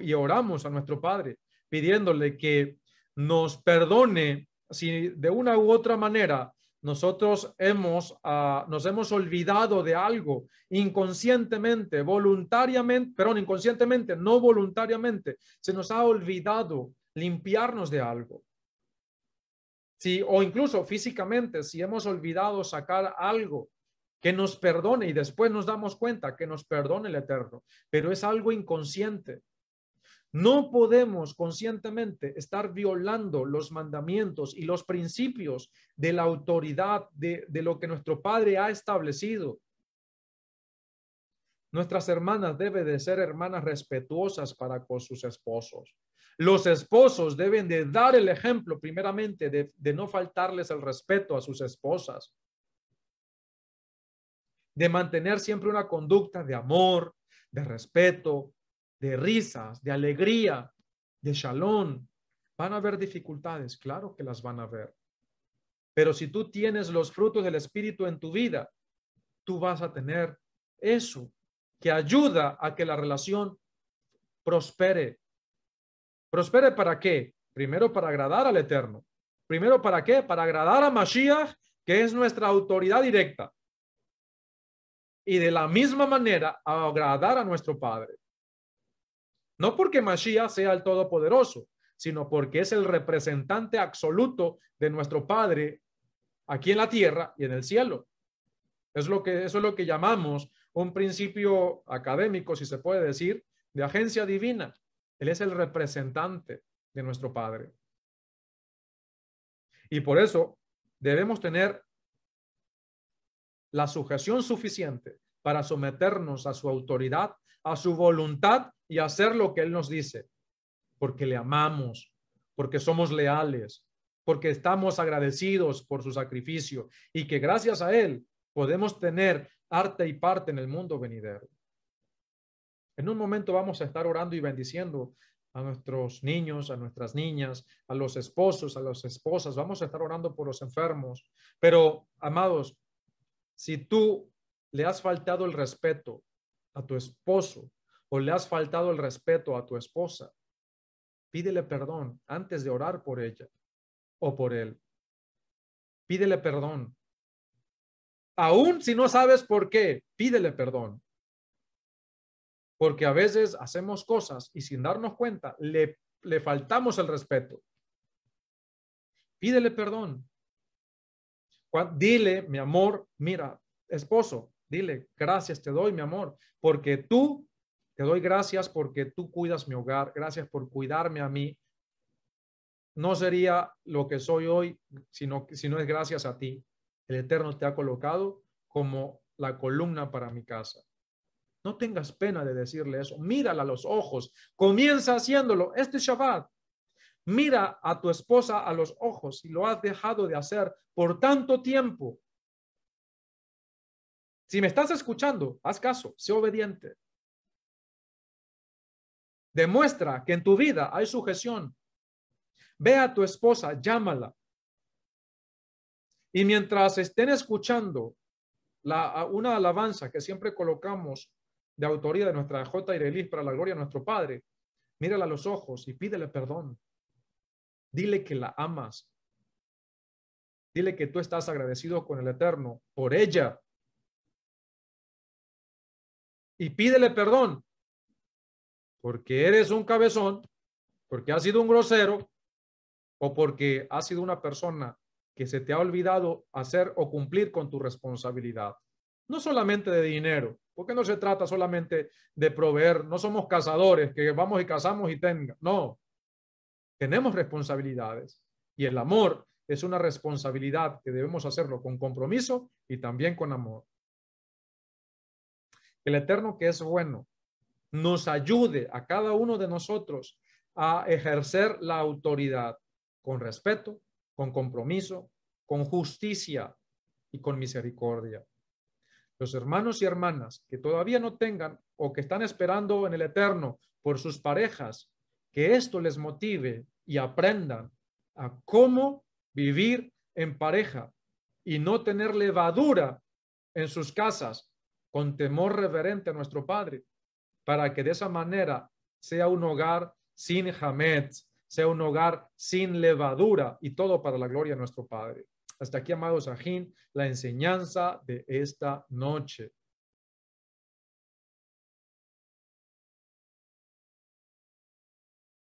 y oramos a nuestro Padre pidiéndole que nos perdone si de una u otra manera nosotros nos hemos olvidado de algo inconscientemente, voluntariamente, inconscientemente, no voluntariamente, se nos ha olvidado limpiarnos de algo. Sí, o incluso físicamente, si hemos olvidado sacar algo, que nos perdone, y después nos damos cuenta que nos perdone el Eterno, pero es algo inconsciente. No podemos conscientemente estar violando los mandamientos y los principios de la autoridad de lo que nuestro Padre ha establecido. Nuestras hermanas deben de ser hermanas respetuosas para con sus esposos. Los esposos deben de dar el ejemplo primeramente de no faltarles el respeto a sus esposas, de mantener siempre una conducta de amor, de respeto, de risas, de alegría, de shalom. ¿Van a haber dificultades? Claro que las van a haber. Pero si tú tienes los frutos del Espíritu en tu vida, tú vas a tener eso que ayuda a que la relación prospere. ¿Prospere para qué? Primero, para agradar al Eterno. Primero, ¿para qué? Para agradar a Mashiach, que es nuestra autoridad directa. Y de la misma manera, agradar a nuestro Padre. No porque Mashiach sea el Todopoderoso, sino porque es el representante absoluto de nuestro Padre aquí en la tierra y en el cielo. Eso es lo que llamamos un principio académico, si se puede decir, de agencia divina. Él es el representante de nuestro Padre. Y por eso debemos tener la sujeción suficiente para someternos a su autoridad, a su voluntad y hacer lo que Él nos dice, porque le amamos, porque somos leales, porque estamos agradecidos por su sacrificio y que gracias a Él podemos tener arte y parte en el mundo venidero. En un momento vamos a estar orando y bendiciendo a nuestros niños, a nuestras niñas, a los esposos, a las esposas. Vamos a estar orando por los enfermos. Pero, amados, si tú le has faltado el respeto a tu esposo o le has faltado el respeto a tu esposa, pídele perdón antes de orar por ella o por él. Pídele perdón. Aún si no sabes por qué, pídele perdón. Porque a veces hacemos cosas y sin darnos cuenta le faltamos el respeto. Pídele perdón. Dile, mi amor, mira, esposo, dile, gracias te doy, mi amor, porque tú, te doy gracias porque tú cuidas mi hogar, gracias por cuidarme a mí. No sería lo que soy hoy si no es gracias a ti. El Eterno te ha colocado como la columna para mi casa. No tengas pena de decirle eso. Mírala a los ojos. Comienza haciéndolo este Shabbat. Mira a tu esposa a los ojos si lo has dejado de hacer por tanto tiempo. Si me estás escuchando, haz caso, sé obediente. Demuestra que en tu vida hay sujeción. Ve a tu esposa, llámala. Y mientras estén escuchando una alabanza que siempre colocamos de autoría de nuestra J. Irelis para la gloria de nuestro Padre, mírala a los ojos y pídele perdón. Dile que la amas. Dile que tú estás agradecido con el Eterno por ella. Y pídele perdón porque eres un cabezón, porque has sido un grosero o porque has sido una persona que se te ha olvidado hacer o cumplir con tu responsabilidad. No solamente de dinero, porque no se trata solamente de proveer, no somos cazadores que vamos y cazamos y tenga. No, tenemos responsabilidades y el amor es una responsabilidad que debemos hacerlo con compromiso y también con amor. El Eterno, que es bueno, nos ayude a cada uno de nosotros a ejercer la autoridad con respeto, con compromiso, con justicia y con misericordia. Los hermanos y hermanas que todavía no tengan o que están esperando en el Eterno por sus parejas, que esto les motive y aprendan a cómo vivir en pareja y no tener levadura en sus casas con temor reverente a nuestro Padre, para que de esa manera sea un hogar sin hametz, sea un hogar sin levadura y todo para la gloria de nuestro Padre. Hasta aquí, amados ajín, la enseñanza de esta noche.